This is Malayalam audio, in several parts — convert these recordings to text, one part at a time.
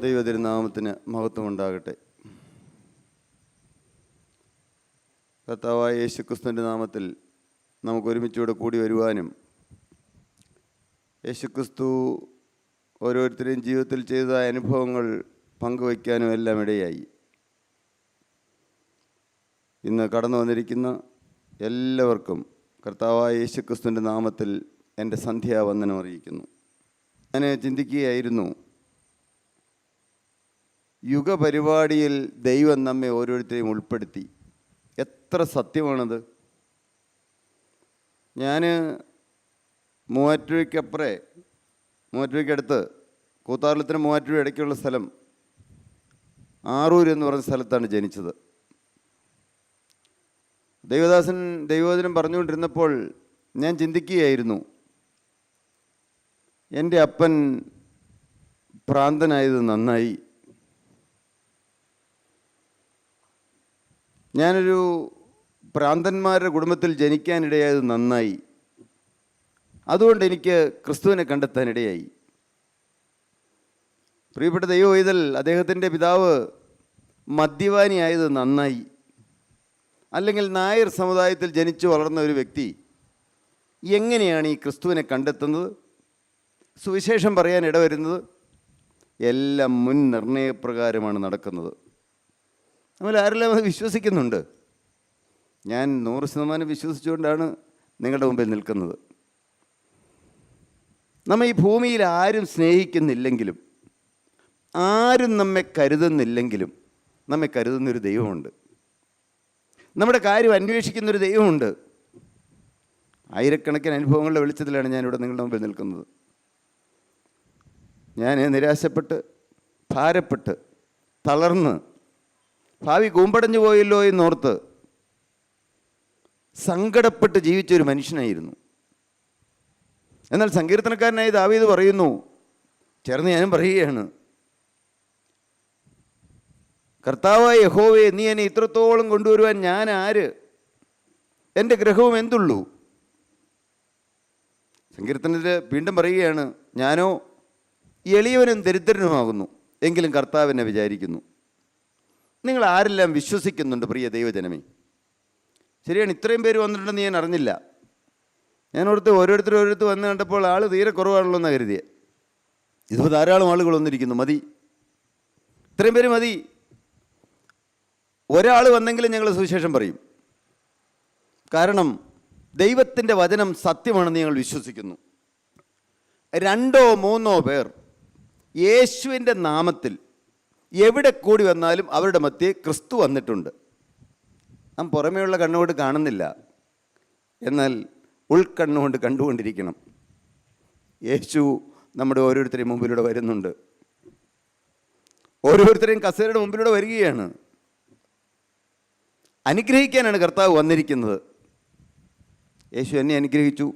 ദൈവതിരുനാമത്തിന് മഹത്വമുണ്ടാകട്ടെ. കർത്താവായ യേശുക്രിസ്തുവിൻ്റെ നാമത്തിൽ നമുക്ക് ഒരുമിച്ചുകൂടെ കൂടി വരുവാനും യേശുക്രിസ്തു ഓരോരുത്തരെയും ജീവിതത്തിൽ ചെയ്ത അനുഭവങ്ങൾ പങ്കുവയ്ക്കാനും എല്ലാം ഇടയായി. ഇന്ന് കടന്നു വന്നിരിക്കുന്ന എല്ലാവർക്കും കർത്താവായ യേശുക്രിസ്തുവിൻ്റെ നാമത്തിൽ എൻ്റെ സന്ധ്യാവന്ദനം അറിയിക്കുന്നു. ഞാൻ ചിന്തിക്കുകയായിരുന്നു, യുഗപരിപാടിയിൽ ദൈവം നമ്മെ ഓരോരുത്തരെയും ഉൾപ്പെടുത്തി. എത്ര സത്യമാണത്! ഞാൻ മൂവാറ്റുപുഴയ്ക്കടുത്ത് കൂത്താറിലത്തിന് മൂവാറ്റുപുഴ ഇടയ്ക്കുള്ള സ്ഥലം ആറൂർ എന്ന് പറഞ്ഞ സ്ഥലത്താണ് ജനിച്ചത്. ദൈവദാസൻ ദൈവവചനം പറഞ്ഞുകൊണ്ടിരുന്നപ്പോൾ ഞാൻ ചിന്തിക്കുകയായിരുന്നു, എൻ്റെ അപ്പൻ ഭ്രാന്തനായത് നന്നായി. ഞാനൊരു ഭ്രാന്തന്മാരുടെ കുടുംബത്തിൽ ജനിക്കാനിടയായത് നന്നായി. അതുകൊണ്ട് എനിക്ക് ക്രിസ്തുവിനെ കണ്ടെത്താനിടയായി. പ്രിയപ്പെട്ട ദൈവവൈതൽ, അദ്ദേഹത്തിൻ്റെ പിതാവ് മദ്യപാനിയായത് നന്നായി. അല്ലെങ്കിൽ നായർ സമുദായത്തിൽ ജനിച്ചു വളർന്ന ഒരു വ്യക്തി എങ്ങനെയാണ് ഈ ക്രിസ്തുവിനെ കണ്ടെത്തുന്നത്, സുവിശേഷം പറയാൻ ഇടവരുന്നത്? എല്ലാം മുൻ നിർണയപ്രകാരമാണ് നടക്കുന്നത്. നമ്മൾ ആരെല്ലാം അത് വിശ്വസിക്കുന്നുണ്ട്. ഞാൻ 100% വിശ്വസിച്ചുകൊണ്ടാണ് നിങ്ങളുടെ മുമ്പിൽ നിൽക്കുന്നത്. നമ്മ ഈ ഭൂമിയിൽ ആരും സ്നേഹിക്കുന്നില്ലെങ്കിലും, ആരും നമ്മെ കരുതുന്നില്ലെങ്കിലും, നമ്മെ കരുതുന്നൊരു ദൈവമുണ്ട്. നമ്മുടെ കാര്യം അന്വേഷിക്കുന്നൊരു ദൈവമുണ്ട്. ആയിരക്കണക്കിന് അനുഭവങ്ങളുടെ വെളിച്ചത്തിലാണ് ഞാനിവിടെ നിങ്ങളുടെ മുമ്പിൽ നിൽക്കുന്നത്. ഞാൻ നിരാശപ്പെട്ട്, ഭാരപ്പെട്ട്, തളർന്ന്, ഭാവി കൂമ്പടഞ്ഞു പോയല്ലോ എന്നോർത്ത് സങ്കടപ്പെട്ട് ജീവിച്ചൊരു മനുഷ്യനായിരുന്നു. എന്നാൽ സങ്കീർത്തനക്കാരനായി ദാവീദ് പറയുന്നു, ചേർന്ന് ഞാനും പറയുകയാണ്, കർത്താവായ യഹോവേ, നീ എന്നെ ഇത്രത്തോളം കൊണ്ടുവരുവാൻ ഞാൻ ആര്? എൻ്റെ ഗ്രഹവും എന്തുള്ളൂ? സങ്കീർത്തനത്തിൽ വീണ്ടും പറയുകയാണ്, ഞാനോ എളിയവനും ദരിദ്രനുമാകുന്നു, എങ്കിലും കർത്താവിനെ വിചാരിക്കുന്നു. നിങ്ങൾ ആരെല്ലാം വിശ്വസിക്കുന്നുണ്ട് പ്രിയ ദൈവജനമേ? ശരിയാണ്, ഇത്രയും പേര് വന്നിട്ടുണ്ടെന്ന് ഞാൻ അറിഞ്ഞില്ല. ഞാൻ ഓരോരുത്തർ വന്ന് കണ്ടപ്പോൾ ആൾ തീരെ കുറവാണല്ലോ എന്ന് കരുതിയത്. ഇതിപ്പോൾ ധാരാളം ആളുകൾ വന്നിരിക്കുന്നു. മതി, ഇത്രയും പേര് മതി. ഒരാൾ വന്നെങ്കിലും ഞങ്ങൾ സുവിശേഷം പറയും. കാരണം ദൈവത്തിൻ്റെ വചനം സത്യമാണെന്ന് ഞങ്ങൾ വിശ്വസിക്കുന്നു. 2 or 3 പേർ യേശുവിൻ്റെ നാമത്തിൽ എവിടെ കൂടി വന്നാലും അവരുടെ മധ്യേ ക്രിസ്തു വന്നിട്ടുണ്ട്. നാം പുറമേയുള്ള കണ്ണുകൊണ്ട് കാണുന്നില്ല, എന്നാൽ ഉൾക്കണ്ണുകൊണ്ട് കണ്ടുകൊണ്ടിരിക്കണം. യേശു നമ്മുടെ ഓരോരുത്തരെയും മുമ്പിലൂടെ വരുന്നുണ്ട്. ഓരോരുത്തരെയും കസേരയുടെ മുമ്പിലൂടെ വരികയാണ്. അനുഗ്രഹിക്കാനാണ് കർത്താവ് വന്നിരിക്കുന്നത്. യേശു എന്നെ അനുഗ്രഹിച്ചു.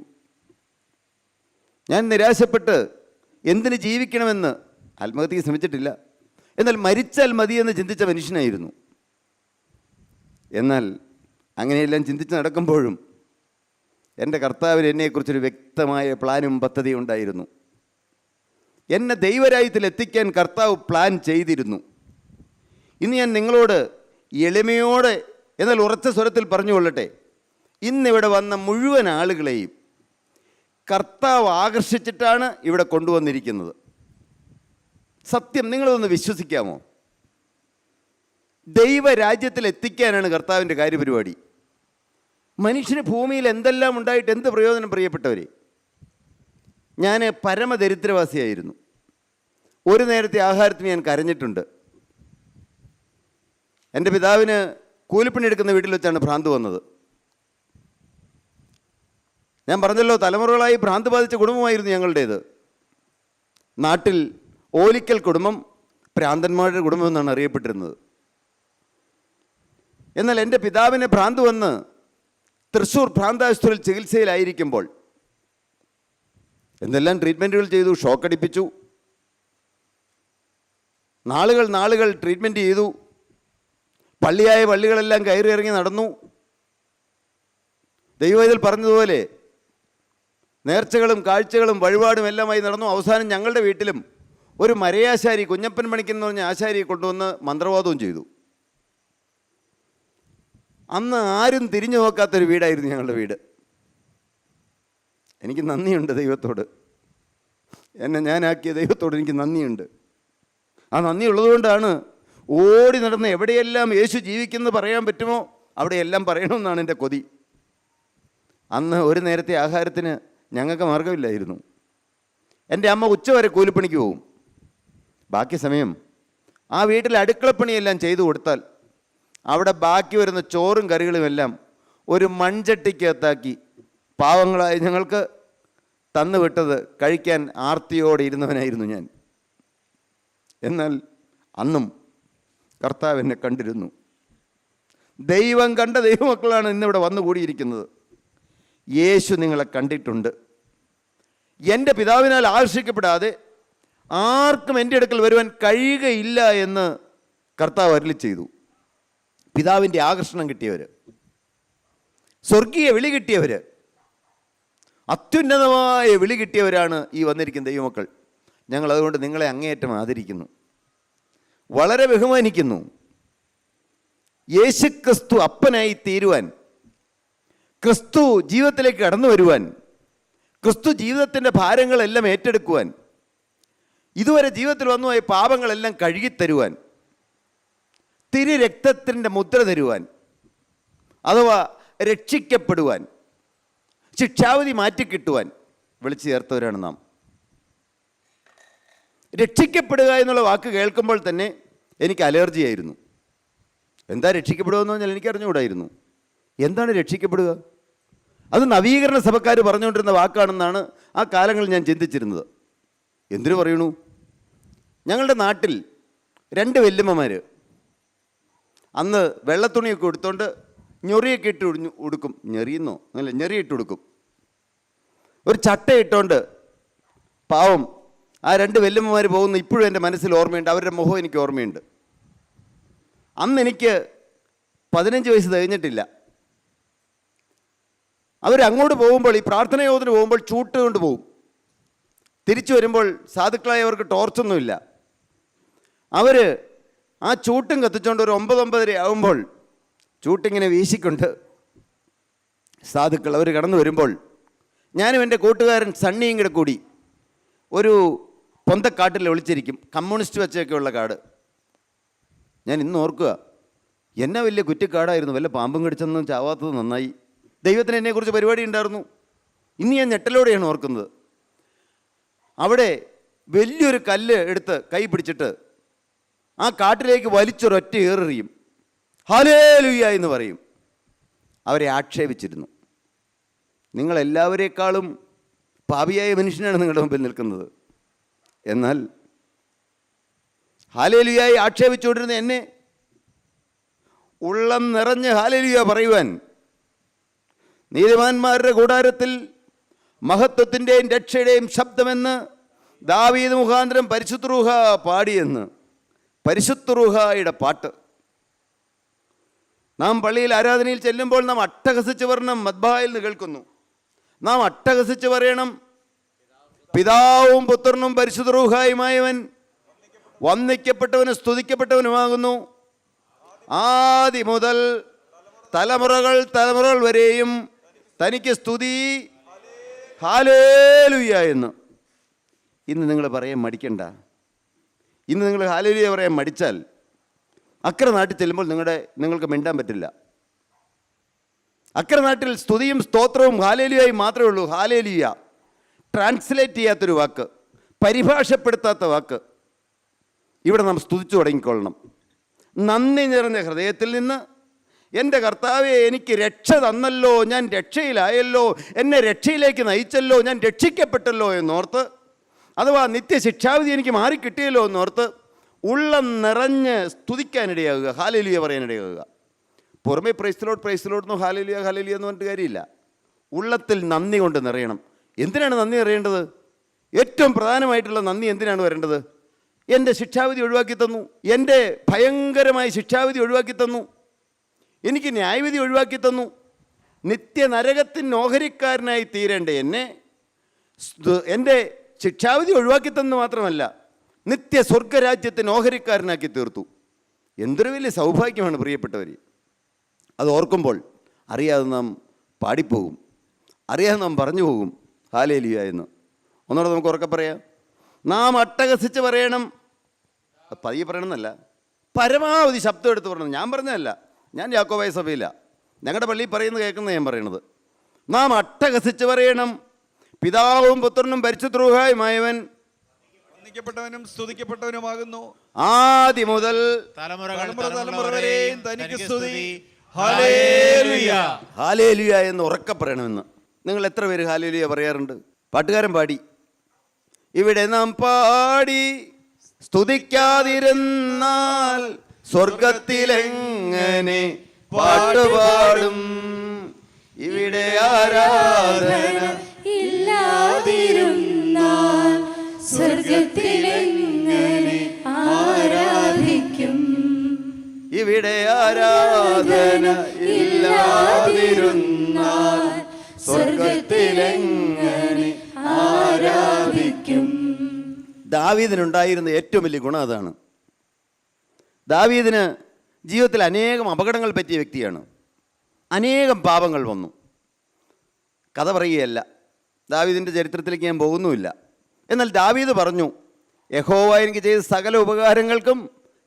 ഞാൻ നിരാശപ്പെട്ട് എന്തിന് ജീവിക്കണമെന്ന് ആത്മഹത്യക്ക് ശ്രമിച്ചിട്ടില്ല. എന്നാൽ മരിച്ചാൽ മതിയെന്ന് ചിന്തിച്ച മനുഷ്യനായിരുന്നു. എന്നാൽ അങ്ങനെയെല്ലാം ചിന്തിച്ച് നടക്കുമ്പോഴും എൻ്റെ കർത്താവിന് എന്നെക്കുറിച്ചൊരു വ്യക്തമായ പ്ലാനും പദ്ധതിയും ഉണ്ടായിരുന്നു. എന്നെ ദൈവരാജ്യത്തിൽ എത്തിക്കാൻ കർത്താവ് പ്ലാൻ ചെയ്തിരുന്നു. ഇന്ന് ഞാൻ നിങ്ങളോട് എളിമയോടെ എന്നാൽ ഉറച്ച സ്വരത്തിൽ പറഞ്ഞുകൊള്ളട്ടെ, ഇന്നിവിടെ വന്ന മുഴുവൻ ആളുകളെയും കർത്താവ് ആകർഷിച്ചിട്ടാണ് ഇവിടെ കൊണ്ടുവന്നിരിക്കുന്നത്. സത്യം, നിങ്ങളതൊന്ന് വിശ്വസിക്കാമോ? ദൈവരാജ്യത്തിൽ എത്തിക്കാനാണ് കർത്താവിൻ്റെ കാര്യപരിപാടി. മനുഷ്യന് ഭൂമിയിൽ എന്തെല്ലാം ഉണ്ടായിട്ട് എന്ത് പ്രയോജനം പ്രിയപ്പെട്ടവരെ? ഞാൻ പരമദരിദ്രവാസിയായിരുന്നു. ഒരു നേരത്തെ ആഹാരത്തിന് ഞാൻ കരഞ്ഞിട്ടുണ്ട്. എൻ്റെ പിതാവിന് കൂലിപ്പണി എടുക്കുന്ന വീട്ടിൽ വെച്ചാണ് ഭ്രാന്ത് വന്നത്. ഞാൻ പറഞ്ഞല്ലോ, തലമുറകളായി ഭ്രാന്ത് ബാധിച്ച കുടുംബമായിരുന്നു ഞങ്ങളുടേത്. നാട്ടിൽ ഓലിക്കൽ കുടുംബം ഭ്രാന്തന്മാരുടെ കുടുംബം എന്നാണ് അറിയപ്പെട്ടിരുന്നത്. എന്നാൽ എൻ്റെ പിതാവിന് ഭ്രാന്ത് വന്ന് തൃശ്ശൂർ ഭ്രാന്താശുപത്രിയിൽ ചികിത്സയിലായിരിക്കുമ്പോൾ എന്തെല്ലാം ട്രീറ്റ്മെൻറ്റുകൾ ചെയ്തു, ഷോക്ക് അടിപ്പിച്ചു, നാളുകൾ ട്രീറ്റ്മെൻറ്റ് ചെയ്തു, പള്ളിയായ പള്ളികളെല്ലാം കയറി ഇറങ്ങി നടന്നു. ദൈവവേദത്തിൽ പറഞ്ഞതുപോലെ നേർച്ചകളും കാഴ്ചകളും വഴിപാടും എല്ലാമായി നടന്നു. അവസാനം ഞങ്ങളുടെ വീട്ടിലും ഒരു മരയാശാരി, കുഞ്ഞപ്പൻ പണിക്കൻ എന്ന് പറഞ്ഞ ആശാരിയെ കൊണ്ടുവന്ന് മന്ത്രവാദവും ചെയ്തു. അന്ന് ആരും തിരിഞ്ഞു നോക്കാത്തൊരു വീടായിരുന്നു ഞങ്ങളുടെ വീട്. എനിക്ക് നന്ദിയുണ്ട് ദൈവത്തോട്, എന്നെ ഞാനാക്കിയ ദൈവത്തോട് എനിക്ക് നന്ദിയുണ്ട്. ആ നന്ദി ഉള്ളതുകൊണ്ടാണ് ഓടി നടന്ന് എവിടെയെല്ലാം യേശു ജീവിക്കുന്നത് പറയാൻ പറ്റുമോ അവിടെയെല്ലാം പറയണമെന്നാണ് എൻ്റെ കൊതി. അന്ന് ഒരു നേരത്തെ ആഹാരത്തിന് ഞങ്ങൾക്ക് മാർഗമില്ലായിരുന്നു. എൻ്റെ അമ്മ ഉച്ചവരെ കൂലിപ്പണിക്ക് പോകും. ബാക്കി സമയം ആ വീട്ടിൽ അടുക്കളപ്പണിയെല്ലാം ചെയ്തു കൊടുത്താൽ അവിടെ ബാക്കി വരുന്ന ചോറും കറികളുമെല്ലാം ഒരു മൺചട്ടിക്കകത്താക്കി പാവങ്ങളായ ഞങ്ങൾക്ക് തന്നു വിട്ടത് കഴിക്കാൻ ആർത്തിയോടെ ഇരുന്നവനായിരുന്നു ഞാൻ. എന്നാൽ അന്നും കർത്താവ് എന്നെ കണ്ടിരുന്നു. ദൈവം കണ്ട ദൈവമക്കളാണ് ഇന്നിവിടെ വന്നുകൂടിയിരിക്കുന്നത്. യേശു നിങ്ങളെ കണ്ടിട്ടുണ്ട്. എൻ്റെ പിതാവിനാൽ ആകർഷിക്കപ്പെടാതെ ആർക്കും എൻ്റെ അടുക്കൽ വരുവാൻ കഴിയുകയില്ല എന്ന് കർത്താവ് അരുളി ചെയ്തു. പിതാവിൻ്റെ ആകർഷണം കിട്ടിയവർ, സ്വർഗീയ വിളി കിട്ടിയവർ, അത്യുന്നതമായ വിളി കിട്ടിയവരാണ് ഈ വന്നിരിക്കുന്ന ദൈവമക്കൾ. ഞങ്ങൾ അതുകൊണ്ട് നിങ്ങളെ അങ്ങേയറ്റം ആദരിക്കുന്നു, വളരെ ബഹുമാനിക്കുന്നു. യേശുക്രിസ്തു അപ്പനായി തീരുവാൻ, ക്രിസ്തു ജീവിതത്തിലേക്ക് കടന്നു വരുവാൻ, ക്രിസ്തു ജീവിതത്തിൻ്റെ ഭാരങ്ങളെല്ലാം ഏറ്റെടുക്കുവാൻ, ഇതുവരെ ജീവിതത്തിൽ വന്നുപോയ പാപങ്ങളെല്ലാം കഴുകിത്തരുവാൻ, തിരു രക്തത്തിൻ്റെ മുദ്ര തരുവാൻ, അഥവാ രക്ഷിക്കപ്പെടുവാൻ, ശിക്ഷാവിധി മാറ്റിക്കിട്ടുവാൻ വിളിച്ചു ചേർത്തവരാണ് നാം. രക്ഷിക്കപ്പെടുക എന്നുള്ള വാക്ക് കേൾക്കുമ്പോൾ തന്നെ എനിക്ക് അലർജി ആയിരുന്നു. എന്താ രക്ഷിക്കപ്പെടുക എന്ന് പറഞ്ഞാൽ എനിക്കറിഞ്ഞുകൂടായിരുന്നു. എന്താണ് രക്ഷിക്കപ്പെടുക? അത് നവീകരണ സഭക്കാർ പറഞ്ഞുകൊണ്ടിരുന്ന വാക്കാണെന്നാണ് ആ കാലങ്ങളിൽ ഞാൻ ചിന്തിച്ചിരുന്നത്. എന്തിനു പറയണു? ഞങ്ങളുടെ നാട്ടിൽ 2 വല്യമ്മമാർ അന്ന് വെള്ളത്തുണിയൊക്കെ എടുത്തുകൊണ്ട് ഞൊറിയൊക്കെ ഇട്ട് ഉടുക്കും, ഞെറിയുന്നോ അല്ല ഞെറിയിട്ട് ഉടുക്കും, ഒരു ചട്ട ഇട്ടുകൊണ്ട് പാവം ആ 2 വല്യമ്മമാർ പോകുന്ന ഇപ്പോഴും എൻ്റെ മനസ്സിൽ ഓർമ്മയുണ്ട്. അവരുടെ മുഖം എനിക്ക് ഓർമ്മയുണ്ട്. അന്ന് എനിക്ക് 15 വയസ്സ് തികഞ്ഞിട്ടില്ല. അവരങ്ങോട്ട് പോകുമ്പോൾ, ഈ പ്രാർത്ഥനയോധന പോകുമ്പോൾ ചൂട്ട് കൊണ്ട് പോകും. തിരിച്ചു വരുമ്പോൾ സാധുക്കളായവർക്ക് ടോർച്ചൊന്നുമില്ല. അവർ ആ ചൂട്ടും കത്തിച്ചുകൊണ്ട് ഒരു 9-9:30 ആകുമ്പോൾ ചൂട്ടിങ്ങനെ വീശിക്കൊണ്ട് സാധുക്കൾ അവർ കടന്നു വരുമ്പോൾ ഞാനും എൻ്റെ കൂട്ടുകാരൻ സണ്ണിയും കൂടെ കൂടി ഒരു പൊന്തക്കാട്ടിൽ ഒളിച്ചിരിക്കും. കമ്മ്യൂണിസ്റ്റ് വച്ചൊക്കെയുള്ള കാട്. ഞാൻ ഇന്ന് ഓർക്കുക, എന്നെ വലിയ കുറ്റിക്കാടായിരുന്നു. വല്ല പാമ്പും കടിച്ചൊന്നും ചാവാത്തത് നന്നായി. ദൈവത്തിന് എന്നെക്കുറിച്ച് പരിപാടി ഉണ്ടായിരുന്നു. ഇന്ന് ഞാൻ ഞെട്ടലോടെയാണ് ഓർക്കുന്നത്. അവിടെ വലിയൊരു കല്ല് എടുത്ത് കൈ പിടിച്ചിട്ട് ആ കാട്ടിലേക്ക് വലിച്ചൊരൊറ്റ ഏറെറിയും. ഹല്ലേലൂയ എന്ന് പറയും. അവരെ ആക്ഷേപിച്ചിരുന്നു. നിങ്ങളെല്ലാവരേക്കാളും പാപിയായ മനുഷ്യനാണ് നിങ്ങളുടെ മുമ്പിൽ നിൽക്കുന്നത്. എന്നാൽ ഹല്ലേലൂയായി ആക്ഷേപിച്ചുകൊണ്ടിരുന്ന എന്നെ ഉള്ളം നിറഞ്ഞ് ഹല്ലേലൂയ പറയുവാൻ, നീതിമാന്മാരുടെ കൂടാരത്തിൽ മഹത്വത്തിൻ്റെയും രക്ഷയുടെയും ശബ്ദമെന്ന് ദാവീദ് മുഖാന്തരം പരിശുദ്ധ റൂഹ പാടിയെന്ന്, പരിശുദ്ധ റൂഹായുടെ പാട്ട്. നാം പള്ളിയിൽ ആരാധനയിൽ ചെല്ലുമ്പോൾ നാം അട്ടഹസിച്ച് പറയണം, മദ്ബായിൽ നിന്ന് കേൾക്കുന്നു, നാം അട്ടഹസിച്ച് പറയണം, പിതാവും പുത്രനും പരിശുദ്ധ റൂഹായുമായവൻ വന്ദിക്കപ്പെട്ടവനും സ്തുതിക്കപ്പെട്ടവനുമാകുന്നു, ആദി മുതൽ തലമുറകൾ വരെയും തനിക്ക് സ്തുതി, ഹല്ലേലൂയ എന്ന്. ഇന്ന് നിങ്ങൾ പറയാൻ മടിക്കണ്ട. ഇന്ന് നിങ്ങൾ ഹല്ലേലൂയ പറയാൻ മടിച്ചാൽ അക്കരെ നാട്ടിൽ ചെല്ലുമ്പോൾ നിങ്ങൾക്ക് മിണ്ടാൻ പറ്റില്ല. അക്കരെ നാട്ടിൽ സ്തുതിയും സ്തോത്രവും ഹല്ലേലൂയയും മാത്രമേ ഉള്ളൂ. ഹല്ലേലൂയ ട്രാൻസ്ലേറ്റ് ചെയ്യാത്തൊരു വാക്ക്, പരിഭാഷപ്പെടുത്താത്ത വാക്ക്. ഇവിടെ നാം സ്തുതിച്ചു തുടങ്ങിക്കൊള്ളണം. നന്ദി നിറഞ്ഞ ഹൃദയത്തിൽ നിന്ന്, എൻ്റെ കർത്താവേ എനിക്ക് രക്ഷ തന്നല്ലോ, ഞാൻ രക്ഷയിലായല്ലോ, എന്നെ രക്ഷയിലേക്ക് നയിച്ചല്ലോ, ഞാൻ രക്ഷിക്കപ്പെട്ടല്ലോ എന്നോർത്ത്, അഥവാ നിത്യശിക്ഷാവിധി എനിക്ക് മാറിക്കിട്ടിയല്ലോ എന്നോർത്ത് ഉള്ളം നിറഞ്ഞ് സ്തുതിക്കാനിടയാകുക, ഹല്ലേലൂയ പറയാനിടയാകുക. പുറമേ പ്രൈസ് ലോഡ് എന്നോ ഹല്ലേലൂയ ഹല്ലേലൂയ എന്ന് പറഞ്ഞിട്ട് കാര്യമില്ല. ഉള്ളത്തിൽ നന്ദി കൊണ്ട് നിറയണം. എന്തിനാണ് നന്ദി നിറയേണ്ടത്? ഏറ്റവും പ്രധാനമായിട്ടുള്ള നന്ദി എന്തിനാണ് വരേണ്ടത്? എൻ്റെ ശിക്ഷാവിധി ഒഴിവാക്കി തന്നു, എൻ്റെ ഭയങ്കരമായ ശിക്ഷാവിധി ഒഴിവാക്കി തന്നു, എനിക്ക് ന്യായവിധി ഒഴിവാക്കി തന്നു. നിത്യനരകത്തിന് ഓഹരിക്കാരനായി തീരേണ്ട എന്നെ എൻ്റെ ശിക്ഷാവിധി ഒഴിവാക്കി തന്നു മാത്രമല്ല, നിത്യ സ്വർഗരാജ്യത്തിന് ഓഹരിക്കാരനാക്കി തീർത്തു. എന്തൊരു വലിയ സൗഭാഗ്യമാണ് പ്രിയപ്പെട്ടവർ. അത് ഓർക്കുമ്പോൾ അറിയാതെ നാം പാടിപ്പോകും, അറിയാതെ നാം പറഞ്ഞു പോകും ഹല്ലേലൂയ എന്ന്. ഒന്നുകൂടെ നമുക്ക് ഉറക്കെ പറയാം. നാം അട്ടഹസിച്ച് പറയണം. പതിയെ പറയണമെന്നല്ല, പരമാവധി ശബ്ദം എടുത്ത് പറയണം. ഞാൻ പറഞ്ഞതല്ല, ഞാൻ യാക്കോബായ സഭയില്ല, ഞങ്ങളുടെ പള്ളിയിൽ പറയുന്നത് കേൾക്കുന്നത് ഞാൻ പറയണത്. നാം അട്ടഹസിച്ച് പറയണം, പിതാവും പുത്രനും പരിശുദ്ധ റൂഹായുമായവൻ വന്ദിക്കപ്പെട്ടവനും സ്തുതിക്കപ്പെട്ടവനുമാകുന്നു, ആദി മുതൽ തലമുറ വരെയും തനിക്ക് സ്തുതി. ഹല്ലേലൂയ ഹല്ലേലൂയ എന്ന് ഉറക്കെ പറയണമെന്ന്. നിങ്ങൾ എത്ര പേര് ഹല്ലേലൂയ പറയാറുണ്ട്? പാട്ടുകാരൻ പാടി, ഇവിടെ നാം പാടി സ്തുതിക്കാതിരുന്നാൽ സ്വർഗത്തിലെങ്ങനെ പാട്ടുപാടും. ഇവിടെ ആരാധന ഇല്ലാതിരുന്നാൽ സ്വർഗത്തിലെങ്ങനെ ആരാധിക്കും. ഇവിടെ ആരാധന ഇല്ലാതിരുന്നാൽ സ്വർഗത്തിലെങ്ങനെ ആരാധിക്കും. ദാവീദിനുണ്ടായിരുന്ന ഏറ്റവും വലിയ ഗുണം അതാണ്. ദാവീദിന് ജീവിതത്തിൽ അനേകം അപകടങ്ങൾ പറ്റിയ വ്യക്തിയാണ്. അനേകം പാപങ്ങൾ വന്നു. കഥ പറയുകയല്ല, ദാവീദിൻ്റെ ചരിത്രത്തിലേക്ക് ഞാൻ പോകുന്നുമില്ല. എന്നാൽ ദാവീദ് പറഞ്ഞു, യഹോവ എനിക്ക് ചെയ്ത സകല ഉപകാരങ്ങൾക്കും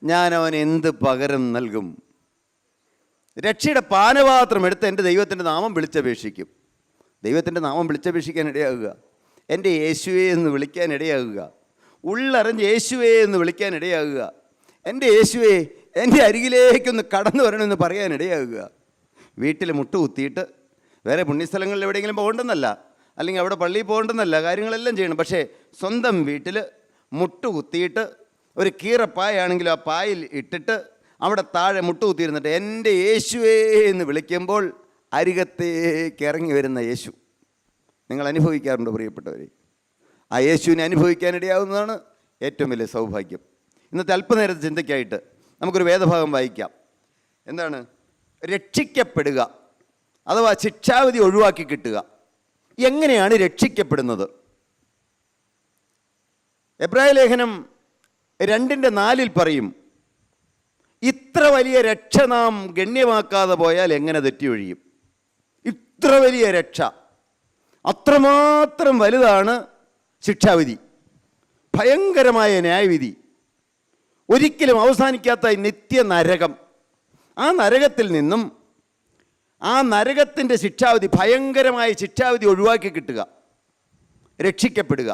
ഞാൻ അവന് എന്ത് പകരം നൽകും? രക്ഷയുടെ പാനപാത്രം എടുത്ത് എൻ്റെ ദൈവത്തിൻ്റെ നാമം വിളിച്ചപേക്ഷിക്കും. ദൈവത്തിൻ്റെ നാമം വിളിച്ചപേക്ഷിക്കാൻ ഇടയാകുക, എൻ്റെ യേശുവേ എന്ന് വിളിക്കാൻ ഇടയാകുക, ഉള്ളറിഞ്ഞ് യേശുവേ എന്ന് വിളിക്കാൻ ഇടയാകുക, എൻ്റെ യേശുവേ എൻ്റെ അരികിലേക്കൊന്ന് കടന്നു വരണമെന്ന് പറയാൻ ഇടയാകുക. വീട്ടിൽ മുട്ടുകുത്തിയിട്ട് വേറെ പുണ്യസ്ഥലങ്ങളിൽ എവിടെയെങ്കിലും പോകണ്ടെന്നല്ല, അല്ലെങ്കിൽ അവിടെ പള്ളിയിൽ പോകണ്ടെന്നല്ല, കാര്യങ്ങളെല്ലാം ചെയ്യണം. പക്ഷേ സ്വന്തം വീട്ടിൽ മുട്ടുകുത്തിയിട്ട് ഒരു കീറപ്പായാണെങ്കിലും ആ പായിൽ ഇട്ടിട്ട് അവിടെ താഴെ മുട്ടുകുത്തിയിരുന്നിട്ട് എൻ്റെ യേശുവേ എന്ന് വിളിക്കുമ്പോൾ അരികത്തേക്ക് ഇറങ്ങി വരുന്ന യേശു നിങ്ങൾ അനുഭവിക്കാറുണ്ടോ പ്രിയപ്പെട്ടവരെ? ആ യേശുവിനെ അനുഭവിക്കാനിടയാവുന്നതാണ് ഏറ്റവും വലിയ സൗഭാഗ്യം. ഇന്നത്തെ അല്പനേരത്തെ ചിന്തയ്ക്കായിട്ട് നമുക്കൊരു വേദഭാഗം വായിക്കാം. എന്താണ്? രക്ഷിക്കപ്പെടുക അഥവാ ശിക്ഷാവിധി ഒഴിവാക്കി കിട്ടുക. എങ്ങനെയാണ് രക്ഷിക്കപ്പെടുന്നത്? എബ്രായ ലേഖനം 2:4 പറയും, ഇത്ര വലിയ രക്ഷ നാം ഗണ്യമാക്കാതെ പോയാൽ എങ്ങനെ തെറ്റിയൊഴിയും? ഇത്ര വലിയ രക്ഷ, അത്രമാത്രം വലുതാണ് ശിക്ഷാവിധി, ഭയങ്കരമായ ന്യായവിധി, ഒരിക്കലും അവസാനിക്കാത്ത നിത്യ നരകം. ആ നരകത്തിൽ നിന്നും ആ നരകത്തിൻ്റെ ശിക്ഷാവിധി, ഭയങ്കരമായ ശിക്ഷാവിധി ഒഴിവാക്കി കിട്ടുക, രക്ഷിക്കപ്പെടുക.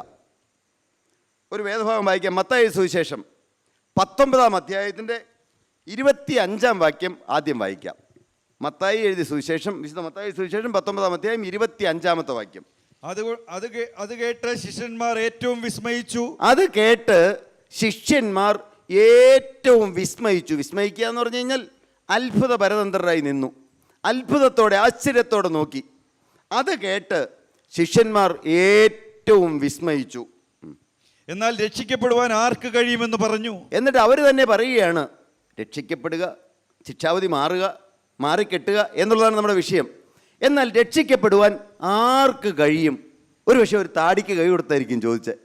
ഒരു വേദഭാഗം വായിക്കാം. മത്തായി സുവിശേഷം 19-ാം അധ്യായത്തിൻ്റെ 25-ാം വാക്യം ആദ്യം വായിക്കാം. മത്തായി എഴുതിയ സുവിശേഷം, വിശുദ്ധ മത്തായി സുവിശേഷം 19-ാം അധ്യായം 25-ാമത്തെ വാക്യം. അത് കേട്ട് ശിഷ്യന്മാർ ഏറ്റവും വിസ്മയിച്ചു. അത് കേട്ട് ശിഷ്യന്മാർ ഏറ്റവും വിസ്മയിച്ചു. വിസ്മയിക്കുക എന്ന് പറഞ്ഞു കഴിഞ്ഞാൽ അത്ഭുത പരതന്ത്രരായി നിന്നു, അത്ഭുതത്തോടെ ആശ്ചര്യത്തോടെ നോക്കി. അത് കേട്ട് ശിഷ്യന്മാർ ഏറ്റവും വിസ്മയിച്ചു. എന്നാൽ രക്ഷിക്കപ്പെടുവാൻ ആർക്ക് കഴിയുമെന്ന് പറഞ്ഞു. എന്നിട്ട് അവർ തന്നെ പറയുകയാണ്, രക്ഷിക്കപ്പെടുക, ശിക്ഷാവിധി മാറിക്കെട്ടുക എന്നുള്ളതാണ് നമ്മുടെ വിഷയം. എന്നാൽ രക്ഷിക്കപ്പെടുവാൻ ആർക്ക് കഴിയും? ഒരു പക്ഷേ ഒരു താടിക്ക് കൈ കൊടുത്തായിരിക്കും ചോദിച്ചത്.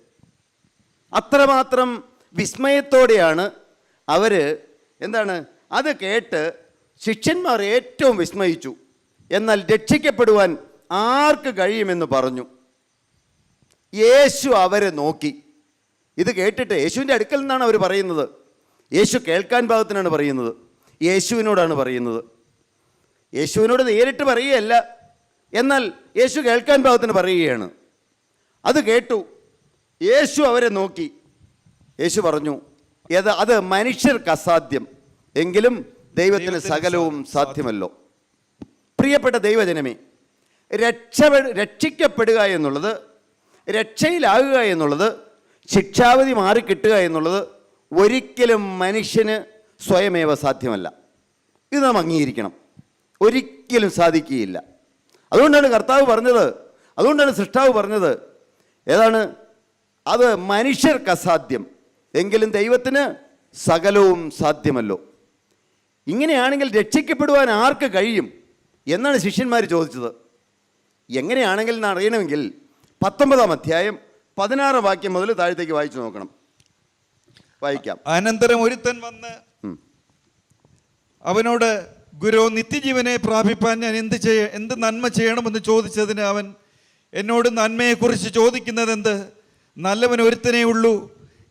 അത്രമാത്രം വിസ്മയത്തോടെയാണ് അവർ എന്താണ് അത് കേട്ട് ശിഷ്യന്മാർ ഏറ്റവും വിസ്മയിച്ചു. എന്നാൽ രക്ഷിക്കപ്പെടുവാൻ ആർക്ക് കഴിയുമെന്ന് പറഞ്ഞു. യേശു അവരെ നോക്കി. ഇത് കേട്ടിട്ട് യേശുവിൻ്റെ അടുക്കൽ നിന്നാണ് അവർ പറയുന്നത്. യേശു കേൾക്കാൻ പാകത്തിനാണ് പറയുന്നത്, യേശുവിനോടാണ് പറയുന്നത്. യേശുവിനോട് നേരിട്ട് പറയുകയല്ല, എന്നാൽ യേശു കേൾക്കാൻ പാകത്തിന് പറയുകയാണ്. അത് കേട്ടു. യേശു അവരെ നോക്കി. യേശു പറഞ്ഞു, അത് മനുഷ്യർക്ക് അസാധ്യം, എങ്കിലും ദൈവത്തിന് സകലവും സാധ്യമല്ലോ. പ്രിയപ്പെട്ട ദൈവജനമേ, രക്ഷിക്കപ്പെടുക എന്നുള്ളത്, രക്ഷയിലാകുക എന്നുള്ളത്, ശിക്ഷാവിധി മാറിക്കിട്ടുക എന്നുള്ളത് ഒരിക്കലും മനുഷ്യന് സ്വയമേവ സാധ്യമല്ല. ഇത് നാം അംഗീകരിക്കണം. ഒരിക്കലും സാധിക്കുകയില്ല. അതുകൊണ്ടാണ് കർത്താവ് പറഞ്ഞത്, അതുകൊണ്ടാണ് സൃഷ്ടാവ് പറഞ്ഞത്, ഏതാണ് അത് മനുഷ്യർക്ക് അസാധ്യം, എങ്കിലും ദൈവത്തിന് സകലവും സാധ്യമല്ലോ. ഇങ്ങനെയാണെങ്കിൽ രക്ഷിക്കപ്പെടുവാൻ ആർക്ക് കഴിയും എന്നാണ് ശിഷ്യന്മാർ ചോദിച്ചത്. എങ്ങനെയാണെങ്കിൽ എന്ന് അറിയണമെങ്കിൽ 19-ാം അധ്യായം 16-ാം വാക്യം മുതൽ താഴത്തേക്ക് വായിച്ചു നോക്കണം. വായിക്കാം. അനന്തരം ഒരുത്തൻ വന്ന് അവനോട്, ഗുരു, നിത്യജീവനെ പ്രാപിപ്പാൻ ഞാൻ എന്ത് നന്മ ചെയ്യണമെന്ന് ചോദിച്ചതിന് അവൻ, എന്നോട് നന്മയെക്കുറിച്ച് ചോദിക്കുന്നത് എന്ത്? നല്ലവൻ ഒരുത്തനേ ഉള്ളൂ,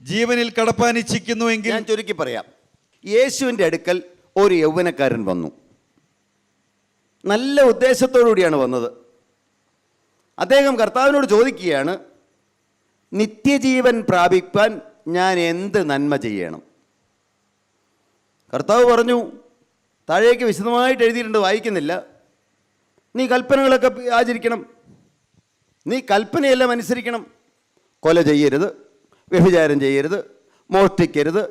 ജീവനിൽ കടപ്പാൻ ഇച്ഛിക്കുന്നുവെങ്കിൽ. ഞാൻ ചുരുക്കി പറയാം. യേശുവിൻ്റെ അടുക്കൽ ഒരു യൗവനക്കാരൻ വന്നു. നല്ല ഉദ്ദേശത്തോടുകൂടിയാണ് വന്നത്. അദ്ദേഹം കർത്താവിനോട് ചോദിക്കുകയാണ്, നിത്യജീവൻ പ്രാപിപ്പാൻ ഞാൻ എന്ത് നന്മ ചെയ്യണം? കർത്താവ് പറഞ്ഞു, താഴേക്ക് വിശദമായിട്ട് എഴുതിയിട്ടുണ്ട്, വായിക്കുന്നില്ല. നീ കൽപ്പനകളൊക്കെ ആചരിക്കണം, നീ കൽപ്പനയെല്ലാം അനുസരിക്കണം. കൊല ചെയ്യരുത്, വ്യഭിചാരം ചെയ്യരുത്, മോഷ്ടിക്കരുത്,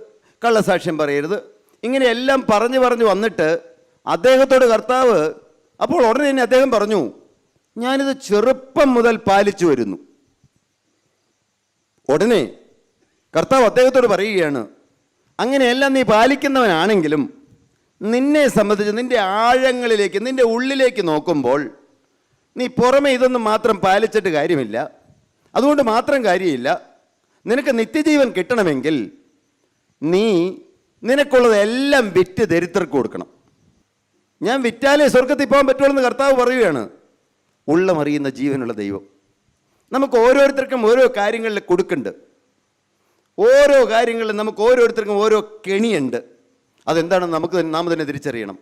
കള്ളസാക്ഷ്യം പറയരുത്, ഇങ്ങനെയെല്ലാം പറഞ്ഞു വന്നിട്ട് അദ്ദേഹത്തോട് കർത്താവ്, അപ്പോൾ ഉടനെ തന്നെ അദ്ദേഹം പറഞ്ഞു, ഞാനിത് ചെറുപ്പം മുതൽ പാലിച്ചു വരുന്നു. ഉടനെ കർത്താവ് അദ്ദേഹത്തോട് പറയുകയാണ്, അങ്ങനെയെല്ലാം നീ പാലിക്കുന്നവനാണെങ്കിലും നിന്നെ സംബന്ധിച്ച് നിൻ്റെ ആഴങ്ങളിലേക്ക്, നിൻ്റെ ഉള്ളിലേക്ക് നോക്കുമ്പോൾ നീ പുറമെ ഇതൊന്നും മാത്രം പാലിച്ചിട്ട് കാര്യമില്ല. അതുകൊണ്ട് മാത്രം കാര്യമില്ല. നിനക്ക് നിത്യജീവൻ കിട്ടണമെങ്കിൽ നീ നിനക്കുള്ളതെല്ലാം വിറ്റ് ദരിദ്രർക്ക് കൊടുക്കണം. ഞാൻ വിറ്റാലേ സ്വർഗത്തിൽ പോകാൻ പറ്റുള്ളൂ കർത്താവ് പറയുകയാണ്. ഉള്ളമറിയുന്ന ജീവനുള്ള ദൈവം നമുക്ക് ഓരോരുത്തർക്കും ഓരോ കാര്യങ്ങളിൽ കൊടുക്കുന്നുണ്ട്. ഓരോ കാര്യങ്ങളിലും നമുക്ക് ഓരോരുത്തർക്കും ഓരോ കെണിയുണ്ട്. അതെന്താണെന്ന് നാം തന്നെ തിരിച്ചറിയണം.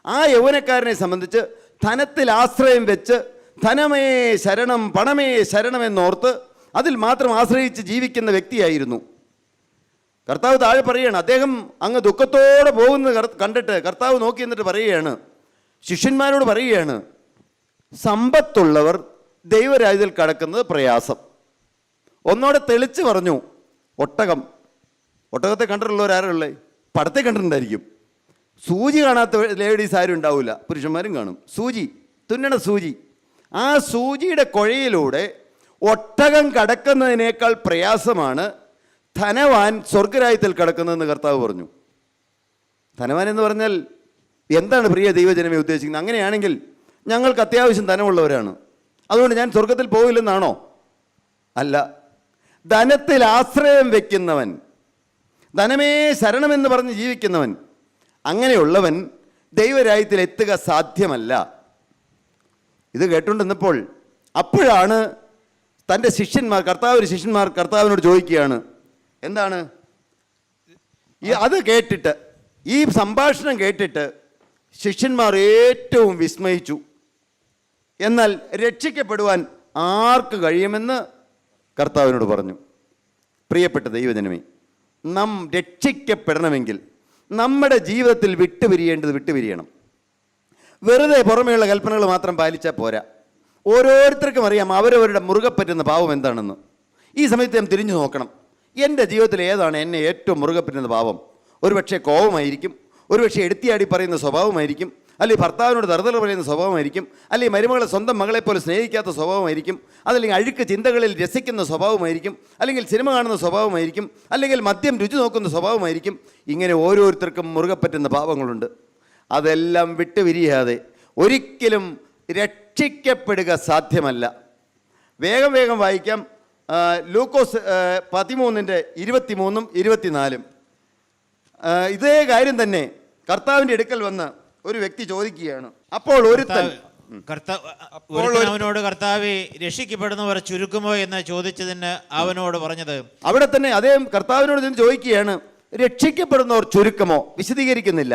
ആ യൗവനക്കാരനെ സംബന്ധിച്ച് ധനത്തിൽ ആശ്രയം വെച്ച് ധനമേ ശരണം, പണമേ ശരണം എന്നോർത്ത് അതിൽ മാത്രം ആശ്രയിച്ച് ജീവിക്കുന്ന വ്യക്തിയായിരുന്നു. കർത്താവ് താഴെ പറയുകയാണ്, അദ്ദേഹം അങ്ങ് ദുഃഖത്തോടെ പോകുന്നത് കണ്ടിട്ട് കർത്താവ് നോക്കി എന്നിട്ട് പറയുകയാണ്, ശിഷ്യന്മാരോട് പറയുകയാണ്, സമ്പത്തുള്ളവർ ദൈവരാജ്യത്തിൽ കടക്കുന്നത് പ്രയാസം. ഒന്നോടെ തെളിച്ച് പറഞ്ഞു, ഒട്ടകത്തെ കണ്ടിട്ടുള്ളവരാരുള്ളേ? പടത്തെ കണ്ടിട്ടുണ്ടായിരിക്കും. സൂചി കാണാത്ത ലേഡീസ് ആരും ഉണ്ടാവില്ല, പുരുഷന്മാരും കാണും. സൂചി, തുന്നണ സൂചി. ആ സൂചിയുടെ കുഴയിലൂടെ ഒട്ടകം കടക്കുന്നതിനേക്കാൾ പ്രയാസമാണ് ധനവാൻ സ്വർഗരാജ്യത്തിൽ കടക്കുന്നതെന്ന് കർത്താവ് പറഞ്ഞു. ധനവാൻ എന്ന് പറഞ്ഞാൽ എന്താണ് പ്രിയ ദൈവജനമേ ഉദ്ദേശിക്കുന്നത്? അങ്ങനെയാണെങ്കിൽ ഞങ്ങൾക്ക് അത്യാവശ്യം ധനമുള്ളവരാണ്, അതുകൊണ്ട് ഞാൻ സ്വർഗത്തിൽ പോകില്ലെന്നാണോ? അല്ല. ധനത്തിൽ ആശ്രയം വയ്ക്കുന്നവൻ, ധനമേ ശരണമെന്ന് പറഞ്ഞ് ജീവിക്കുന്നവൻ, അങ്ങനെയുള്ളവൻ ദൈവരാജ്യത്തിൽ എത്തുക സാധ്യമല്ല. ഇത് കേട്ടുകൊണ്ടിരുന്നപ്പോൾ അപ്പോഴാണ് തൻ്റെ ശിഷ്യന്മാർ, കർത്താവിനോട് ചോദിക്കുകയാണ്, എന്താണ് അത് കേട്ടിട്ട്, ഈ സംഭാഷണം കേട്ടിട്ട് ശിഷ്യന്മാർ ഏറ്റവും വിസ്മയിച്ചു. എന്നാൽ രക്ഷിക്കപ്പെടുവാൻ ആർക്ക് കഴിയുമെന്ന് കർത്താവിനോട് പറഞ്ഞു. പ്രിയപ്പെട്ട ദൈവജനമേ, നാം രക്ഷിക്കപ്പെടണമെങ്കിൽ നമ്മുടെ ജീവിതത്തിൽ വിട്ടുപിരിയണം. വെറുതെ പുറമേയുള്ള കൽപ്പനകൾ മാത്രം പാലിച്ചാൽ പോരാ. ഓരോരുത്തർക്കും അറിയാം അവരവരുടെ മുറുകെ പറ്റുന്ന പാവം എന്താണെന്ന്. ഈ സമയത്ത് നാം തിരിഞ്ഞു നോക്കണം, എൻ്റെ ജീവിതത്തിൽ ഏതാണ് എന്നെ ഏറ്റവും മുറുകെ പറ്റുന്ന പാവം? ഒരുപക്ഷെ കോപമായിരിക്കും, ഒരുപക്ഷെ എടുത്തിയാടി പറയുന്ന സ്വഭാവമായിരിക്കും, അല്ലെങ്കിൽ ഭർത്താവിനോട് തറുതല പറയുന്ന സ്വഭാവമായിരിക്കും, അല്ലെങ്കിൽ മരുമകളെ സ്വന്തം മകളെപ്പോലെ സ്നേഹിക്കാത്ത സ്വഭാവമായിരിക്കും, അതല്ലെങ്കിൽ അഴുക്ക് ചിന്തകളിൽ രസിക്കുന്ന സ്വഭാവമായിരിക്കും, അല്ലെങ്കിൽ സിനിമ കാണുന്ന സ്വഭാവമായിരിക്കും, അല്ലെങ്കിൽ മദ്യം രുചി നോക്കുന്ന സ്വഭാവമായിരിക്കും. ഇങ്ങനെ ഓരോരുത്തർക്കും മുറുകെ പറ്റുന്ന പാവങ്ങളുണ്ട്. അതെല്ലാം വിട്ടുപിരിയാതെ ഒരിക്കലും രക്ഷിക്കപ്പെടുക സാധ്യമല്ല. വേഗം വായിക്കാം. ലൂക്കോസ് 13:23-24. ഇതേ കാര്യം തന്നെ കർത്താവിൻ്റെ അടുക്കൽ വന്ന് ഒരു വ്യക്തി ചോദിക്കുകയാണ്. അപ്പോൾ അവനോട് കർത്താവേ, രക്ഷിക്കപ്പെടുന്നവർ ചുരുക്കുമോ എന്ന് ചോദിച്ചതിന് അവനോട് പറഞ്ഞത്, അവിടെ തന്നെ അദ്ദേഹം കർത്താവിനോട് ചോദിക്കുകയാണ്, രക്ഷിക്കപ്പെടുന്നവർ ചുരുക്കമോ? വിശദീകരിക്കുന്നില്ല.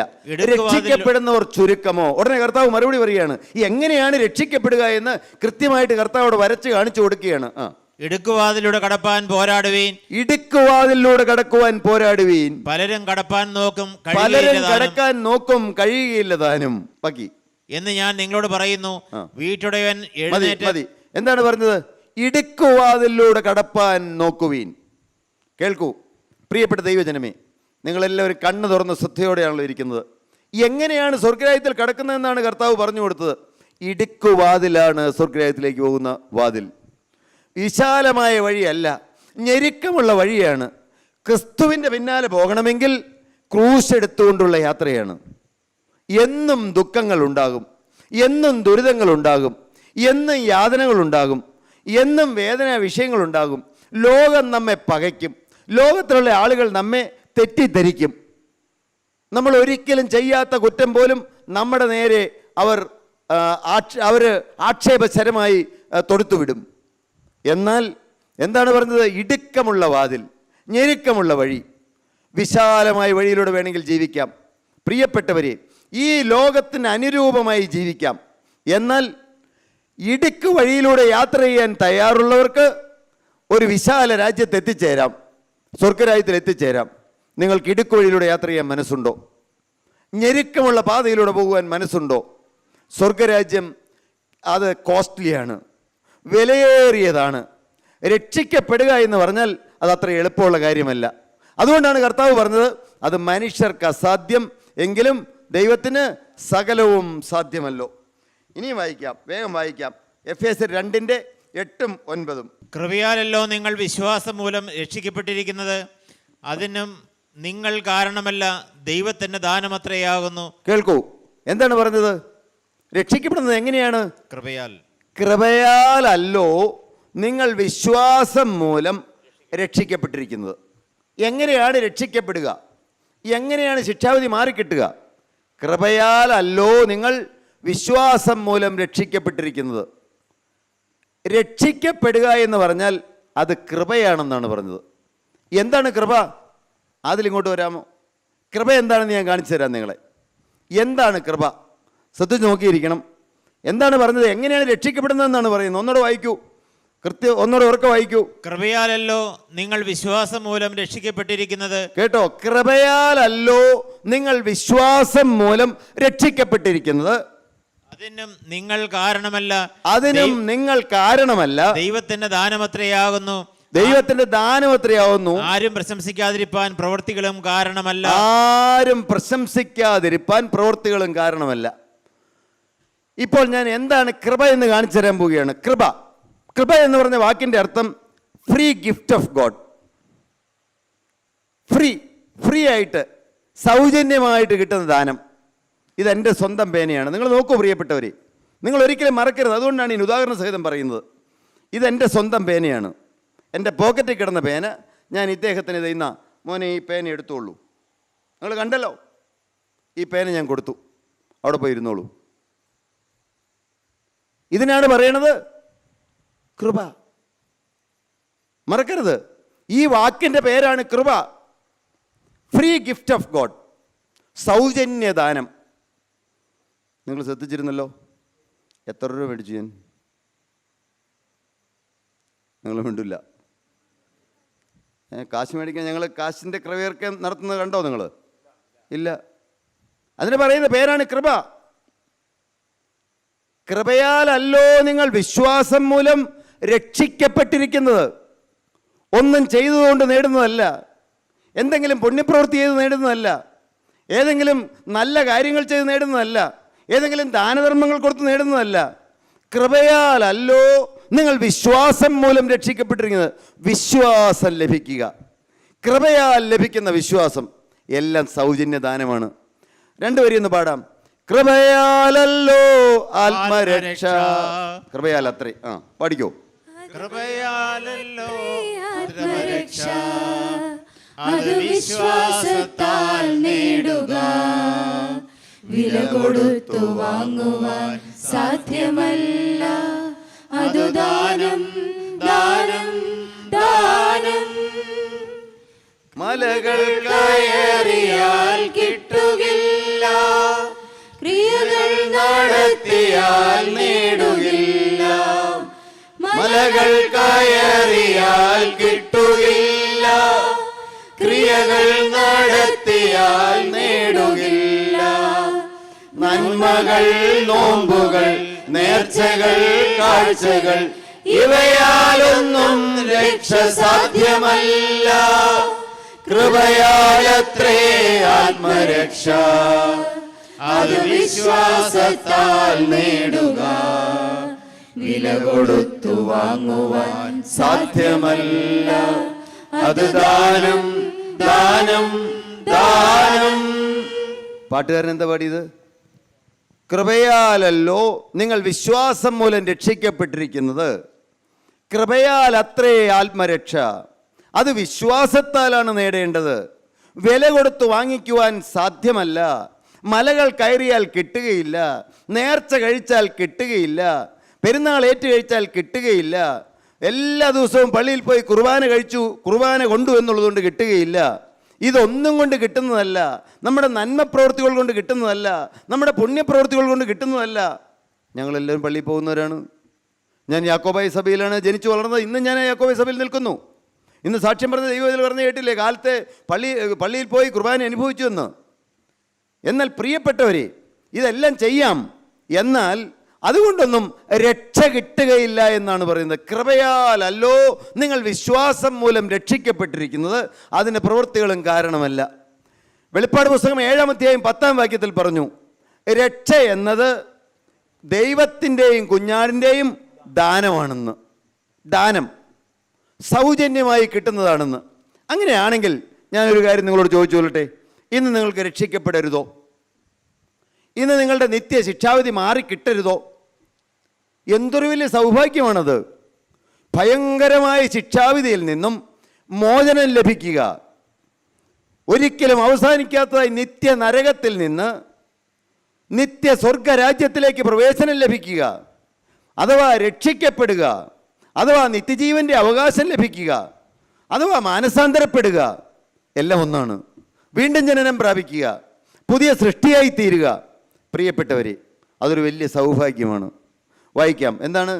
രക്ഷിക്കപ്പെടുന്നവർ ചുരുക്കമോ? ഉടനെ കർത്താവ് മറുപടി പറയുകയാണ്, എങ്ങനെയാണ് രക്ഷിക്കപ്പെടുക എന്ന് കൃത്യമായിട്ട് കർത്താവോട് വരച്ച് കാണിച്ചു കൊടുക്കുകയാണ്. ഇടുക്കുവാതിലൂടെ കടപ്പാൻ പോരാടുവീൻ, ഇടുക്കുവാതിലൂടെ കടക്കുവാൻ പോരാടുവീൻ. പലരും കടക്കാൻ നോക്കും, കടക്കാൻ നോക്കും, കഴിയുകയില്ല താനും. ബാക്കി എന്ന് ഞാൻ നിങ്ങളോട് പറയുന്നു. വീട്ടുടയവൻ മതി. എന്താണ് പറഞ്ഞത്? ഇടുക്കുവാതിലൂടെ കടപ്പാൻ നോക്കുവീൻ. കേൾക്കൂ പ്രിയപ്പെട്ട ദൈവജനമേ, നിങ്ങളെല്ലാവരും കണ്ണ് തുറന്ന് ശ്രദ്ധയോടെയാണല്ലോ ഇരിക്കുന്നത്. എങ്ങനെയാണ് സ്വർഗരാജ്യത്തിൽ കടക്കുന്നതെന്നാണ് കർത്താവ് പറഞ്ഞു കൊടുത്തത്. ഇടുക്കുവാതിലാണ് സ്വർഗരാജ്യത്തിലേക്ക് പോകുന്ന വാതിൽ. വിശാലമായ വഴിയല്ല, ഞെരുക്കമുള്ള വഴിയാണ്. ക്രിസ്തുവിൻ്റെ പിന്നാലെ പോകണമെങ്കിൽ ക്രൂശ് എടുത്തുകൊണ്ടുള്ള യാത്രയാണ്. എന്നും ദുഃഖങ്ങളുണ്ടാകും, എന്നും ദുരിതങ്ങളുണ്ടാകും, എന്നും യാതനകളുണ്ടാകും, എന്നും വേദന വിഷയങ്ങളുണ്ടാകും. ലോകം നമ്മെ പകയ്ക്കും, ലോകത്തിലുള്ള ആളുകൾ നമ്മെ തെറ്റിദ്ധരിക്കും. നമ്മൾ ഒരിക്കലും ചെയ്യാത്ത കുറ്റം പോലും നമ്മുടെ നേരെ അവർ ആക്ഷേപശരമായി തൊടുത്തുവിടും. എന്നാൽ എന്താണ് പറഞ്ഞത്? ഇടുക്കമുള്ള വാതിൽ, ഞെരുക്കമുള്ള വഴി, വിശാലമായ വഴിയിലൂടെ വേണമെങ്കിൽ ജീവിക്കാം. പ്രിയപ്പെട്ടവരെ, ഈ ലോകത്തിന് അനുരൂപമായി ജീവിക്കാം. എന്നാൽ ഇടുക്ക് വഴിയിലൂടെ യാത്ര ചെയ്യാൻ തയ്യാറുള്ളവർക്ക് ഒരു വിശാല രാജ്യത്ത് എത്തിച്ചേരാം, സ്വർഗരാജ്യത്തിൽ എത്തിച്ചേരാം. നിങ്ങൾക്ക് ഇടുക്ക് വഴിയിലൂടെ യാത്ര ചെയ്യാൻ മനസ്സുണ്ടോ? ഞെരുക്കമുള്ള പാതയിലൂടെ പോകുവാൻ മനസ്സുണ്ടോ? സ്വർഗരാജ്യം അത് കോസ്റ്റ്ലിയാണ്, വിലയേറിയതാണ്. രക്ഷിക്കപ്പെടുക എന്ന് പറഞ്ഞാൽ അത് അത്ര എളുപ്പമുള്ള കാര്യമല്ല. അതുകൊണ്ടാണ് കർത്താവ് പറഞ്ഞത്, അത് മനുഷ്യർക്ക് അസാധ്യം, എങ്കിലും ദൈവത്തിന് സകലവും സാധ്യമല്ലോ. ഇനിയും വായിക്കാം, വേഗം വായിക്കാം. എഫേസ്യർ 2:8-9. കൃപയാലല്ലോ നിങ്ങൾ വിശ്വാസം മൂലം രക്ഷിക്കപ്പെട്ടിരിക്കുന്നത്, അതിനും നിങ്ങൾ കാരണമല്ല, ദൈവത്തിൻ്റെ ദാനമത്രയാകുന്നു. കേൾക്കൂ, എന്താണ് പറഞ്ഞത്? രക്ഷിക്കപ്പെടുന്നത് എങ്ങനെയാണ്? കൃപയാൽ. കൃപയാലല്ലോ നിങ്ങൾ വിശ്വാസം മൂലം രക്ഷിക്കപ്പെട്ടിരിക്കുന്നത്. എങ്ങനെയാണ് രക്ഷിക്കപ്പെടുക? എങ്ങനെയാണ് ശിക്ഷാവിധി മാറിക്കിട്ടുക? കൃപയാലല്ലോ നിങ്ങൾ വിശ്വാസം മൂലം രക്ഷിക്കപ്പെട്ടിരിക്കുന്നത്. രക്ഷിക്കപ്പെടുക എന്ന് പറഞ്ഞാൽ അത് കൃപയാണെന്നാണ് പറഞ്ഞത്. എന്താണ് കൃപ? അതിലിങ്ങോട്ട് വരാമോ? കൃപ എന്താണെന്ന് ഞാൻ കാണിച്ചു തരാം നിങ്ങളെ. എന്താണ് കൃപ? ശ്രദ്ധിച്ച് നോക്കിയിരിക്കണം. എന്താണ് പറഞ്ഞത്? എങ്ങനെയാണ് രക്ഷിക്കപ്പെടുന്നതെന്നാണ് പറയുന്നത്. ഒന്നോടെ വായിക്കൂ, ഒന്നോടെ ഉറക്കെ വായിക്കൂ. കൃപയാലല്ലോ നിങ്ങൾ വിശ്വാസം മൂലം രക്ഷിക്കപ്പെട്ടിരിക്കുന്നത്. കേട്ടോ, കൃപയാലല്ലോ നിങ്ങൾ വിശ്വാസം മൂലം രക്ഷിക്കപ്പെട്ടിരിക്കുന്നത്, അതിനും നിങ്ങൾ കാരണമല്ല, അതിനും നിങ്ങൾ കാരണമല്ല, ദൈവത്തിന്റെ ദാനമത്രയാകുന്നു. ദൈവത്തിന്റെ ദാനമത്രയാവുന്നു. ആരും പ്രശംസിക്കാതിരിപ്പാൻ പ്രവൃത്തികളും കാരണമല്ല. ആരും പ്രശംസിക്കാതിരിപ്പാൻ പ്രവൃത്തികളും കാരണമല്ല. ഇപ്പോൾ ഞാൻ എന്താണ് കൃപ എന്ന് കാണിച്ചു തരാൻ പോവുകയാണ്. കൃപ, കൃപ എന്ന് പറഞ്ഞ വാക്കിന്റെ അർത്ഥം free gift of God. Free ആയിട്ട്, സൗജന്യമായിട്ട് കിട്ടുന്ന ദാനം. ഇതെൻ്റെ സ്വന്തം പേനയാണ്. നിങ്ങൾ നോക്കൂ പ്രിയപ്പെട്ടവരെ, നിങ്ങൾ ഒരിക്കലും മറക്കരുത്. അതുകൊണ്ടാണ് ഈ ഉദാഹരണ സഹിതം പറയുന്നത്. ഇതെൻ്റെ സ്വന്തം പേനയാണ്, എൻ്റെ പോക്കറ്റിൽ കിടന്ന പേന. ഞാൻ ഇദ്ദേഹത്തിന് ഇന്ന മോനെ ഈ പേന എടുത്തോളൂ. നിങ്ങൾ കണ്ടല്ലോ, ഈ പേന ഞാൻ കൊടുത്തു, അവിടെ പോയി ഇരുന്നോളൂ. ഇതിനാണ് പറയണത് കൃപ. മറക്കരുത്, ഈ വാക്കിൻ്റെ പേരാണ് കൃപ. ഫ്രീ ഗിഫ്റ്റ് ഓഫ് ഗോഡ്, സൗജന്യദാനം. നിങ്ങൾ ശ്രദ്ധിച്ചിരുന്നല്ലോ. എത്ര രൂപ മേടിച്ചു ഞാൻ? നിങ്ങൾ മിണ്ടില്ല. കാശ് മേടിക്കാൻ ഞങ്ങൾ കാശിൻ്റെ ക്രയവിക്രയം നടത്തുന്നത് കണ്ടോ നിങ്ങൾ? ഇല്ല. അതിന് പറയുന്ന പേരാണ് കൃപ. കൃപയാലല്ലോ നിങ്ങൾ വിശ്വാസം മൂലം രക്ഷിക്കപ്പെട്ടിരിക്കുന്നത്. ഒന്നും ചെയ്തതുകൊണ്ട് നേടുന്നതല്ല, എന്തെങ്കിലും പുണ്യപ്രവൃത്തി ചെയ്ത് നേടുന്നതല്ല, ഏതെങ്കിലും നല്ല കാര്യങ്ങൾ ചെയ്ത് നേടുന്നതല്ല, ഏതെങ്കിലും ദാനധർമ്മങ്ങൾ കൊടുത്ത് നേടുന്നതല്ല. കൃപയാലല്ലോ നിങ്ങൾ വിശ്വാസം മൂലം രക്ഷിക്കപ്പെട്ടിരിക്കുന്നത്. വിശ്വാസം ലഭിക്കുക, കൃപയാൽ ലഭിക്കുന്ന വിശ്വാസം എല്ലാം സൗജന്യദാനമാണ്. രണ്ടുപേരും ഒന്ന് പാടാം. കൃപയാലല്ലോ ആത്മരക്ഷ. കൃപയാൽ അത്രേ. പാടിക്കോ. കൃപയാലല്ലോ ആത്മരക്ഷ അത് വിശ്വാസത്താൽ നേടുക, വില കൊടുത്തു വാങ്ങുവാൻ സാധ്യമല്ല, അതു ദാനം ദാനം ദാനം. മലകൾ കയറിയാൽ കിട്ടുകില്ല, ക്രിയകൾ നടത്തിയാൽ നേടുകില്ല. മലകൾ കയറിയാൽ കിട്ടുകില്ല, ക്രിയകൾ നടത്തിയാൽ നേടുകില്ല. നന്മകൾ, നോമ്പുകൾ, നേർച്ചകൾ, കാഴ്ചകൾ ഇവയാലൊന്നും രക്ഷ സാധ്യമല്ല, കൃപയാലത്രേ ആത്മരക്ഷ. അത് വിശ്വാസത്താൽ നേടുക. വില കൊടുത്തു വാങ്ങുവാൻ സാധ്യമല്ല. അത് ദാനം, ദാനം, ദാനം. പാട്ടുകാരൻ എന്താ പാടിയത്? കൃപയാലല്ലോ നിങ്ങൾ വിശ്വാസം മൂലം രക്ഷിക്കപ്പെട്ടിരിക്കുന്നത്. കൃപയാൽ അത്രേ ആത്മരക്ഷ. അത് വിശ്വാസത്താലാണ് നേടേണ്ടത്. വില കൊടുത്തു വാങ്ങിക്കുവാൻ സാധ്യമല്ല. മലകൾ കയറിയാൽ കിട്ടുകയില്ല. നേർച്ച കഴിച്ചാൽ കിട്ടുകയില്ല. പെരുന്നാൾ ഏറ്റു കഴിച്ചാൽ കിട്ടുകയില്ല. എല്ലാ ദിവസവും പള്ളിയിൽ പോയി കുർബാന കഴിച്ചു, കുർബാന കൊണ്ടു എന്നുള്ളതുകൊണ്ട് കിട്ടുകയില്ല. ഇതൊന്നും കൊണ്ട് കിട്ടുന്നതല്ല. നമ്മുടെ നന്മ പ്രവൃത്തികൾ കൊണ്ട് കിട്ടുന്നതല്ല. നമ്മുടെ പുണ്യപ്രവൃത്തികൾ കൊണ്ട് കിട്ടുന്നതല്ല. ഞങ്ങളെല്ലാവരും പള്ളിയിൽ പോകുന്നവരാണ്. ഞാൻ യാക്കോബായ സഭയിലാണ് ജനിച്ചു വളർന്നത്. ഇന്ന് ഞാൻ യാക്കോബായ സഭയിൽ നിൽക്കുന്നു. ഇന്ന് സാക്ഷ്യം പറഞ്ഞ ദൈവത്തിൽ പറഞ്ഞ് കേട്ടില്ലേ, കാലത്തെ പള്ളിയിൽ പോയി കുർബാന അനുഭവിച്ചു എന്ന്. എന്നാൽ പ്രിയപ്പെട്ടവരെ, ഇതെല്ലാം ചെയ്യാം, എന്നാൽ അതുകൊണ്ടൊന്നും രക്ഷ കിട്ടുകയില്ല എന്നാണ് പറയുന്നത്. കൃപയാൽ അല്ലോ നിങ്ങൾ വിശ്വാസം മൂലം രക്ഷിക്കപ്പെട്ടിരിക്കുന്നത്, അതിന് പ്രവൃത്തികളും കാരണമല്ല. വെളിപ്പാട് പുസ്തകം 7-ാം അധ്യായം 10-ാം വാക്യത്തിൽ പറഞ്ഞു, രക്ഷ എന്നത് ദൈവത്തിൻ്റെയും കുഞ്ഞാടിൻ്റെയും ദാനമാണെന്ന്. ദാനം സൗജന്യമായി കിട്ടുന്നതാണെന്ന്. അങ്ങനെയാണെങ്കിൽ ഞാനൊരു കാര്യം നിങ്ങളോട് ചോദിച്ചു കൊള്ളട്ടെ, ഇന്ന് നിങ്ങൾക്ക് രക്ഷിക്കപ്പെടരുതോ? ഇന്ന് നിങ്ങളുടെ നിത്യ ശിക്ഷാവിധി മാറിക്കിട്ടരുതോ? എന്തൊരു വലിയ സൗഭാഗ്യമാണത്. ഭയങ്കരമായ ശിക്ഷാവിധിയിൽ നിന്നും മോചനം ലഭിക്കുക, ഒരിക്കലും അവസാനിക്കാത്തതായി നിത്യ നരകത്തിൽ നിന്ന് നിത്യ സ്വർഗരാജ്യത്തിലേക്ക് പ്രവേശനം ലഭിക്കുക, അഥവാ രക്ഷിക്കപ്പെടുക, അഥവാ നിത്യജീവൻ്റെ അവകാശം ലഭിക്കുക, അഥവാ മാനസാന്തരപ്പെടുക, എല്ലാം ഒന്നാണ്. വീണ്ടും ജനനം പ്രാപിക്കുക, പുതിയ സൃഷ്ടിയായി തീരുക. പ്രിയപ്പെട്ടവരെ, അതൊരു വലിയ സൗഭാഗ്യമാണ്. വായിക്കാം, എന്താണ്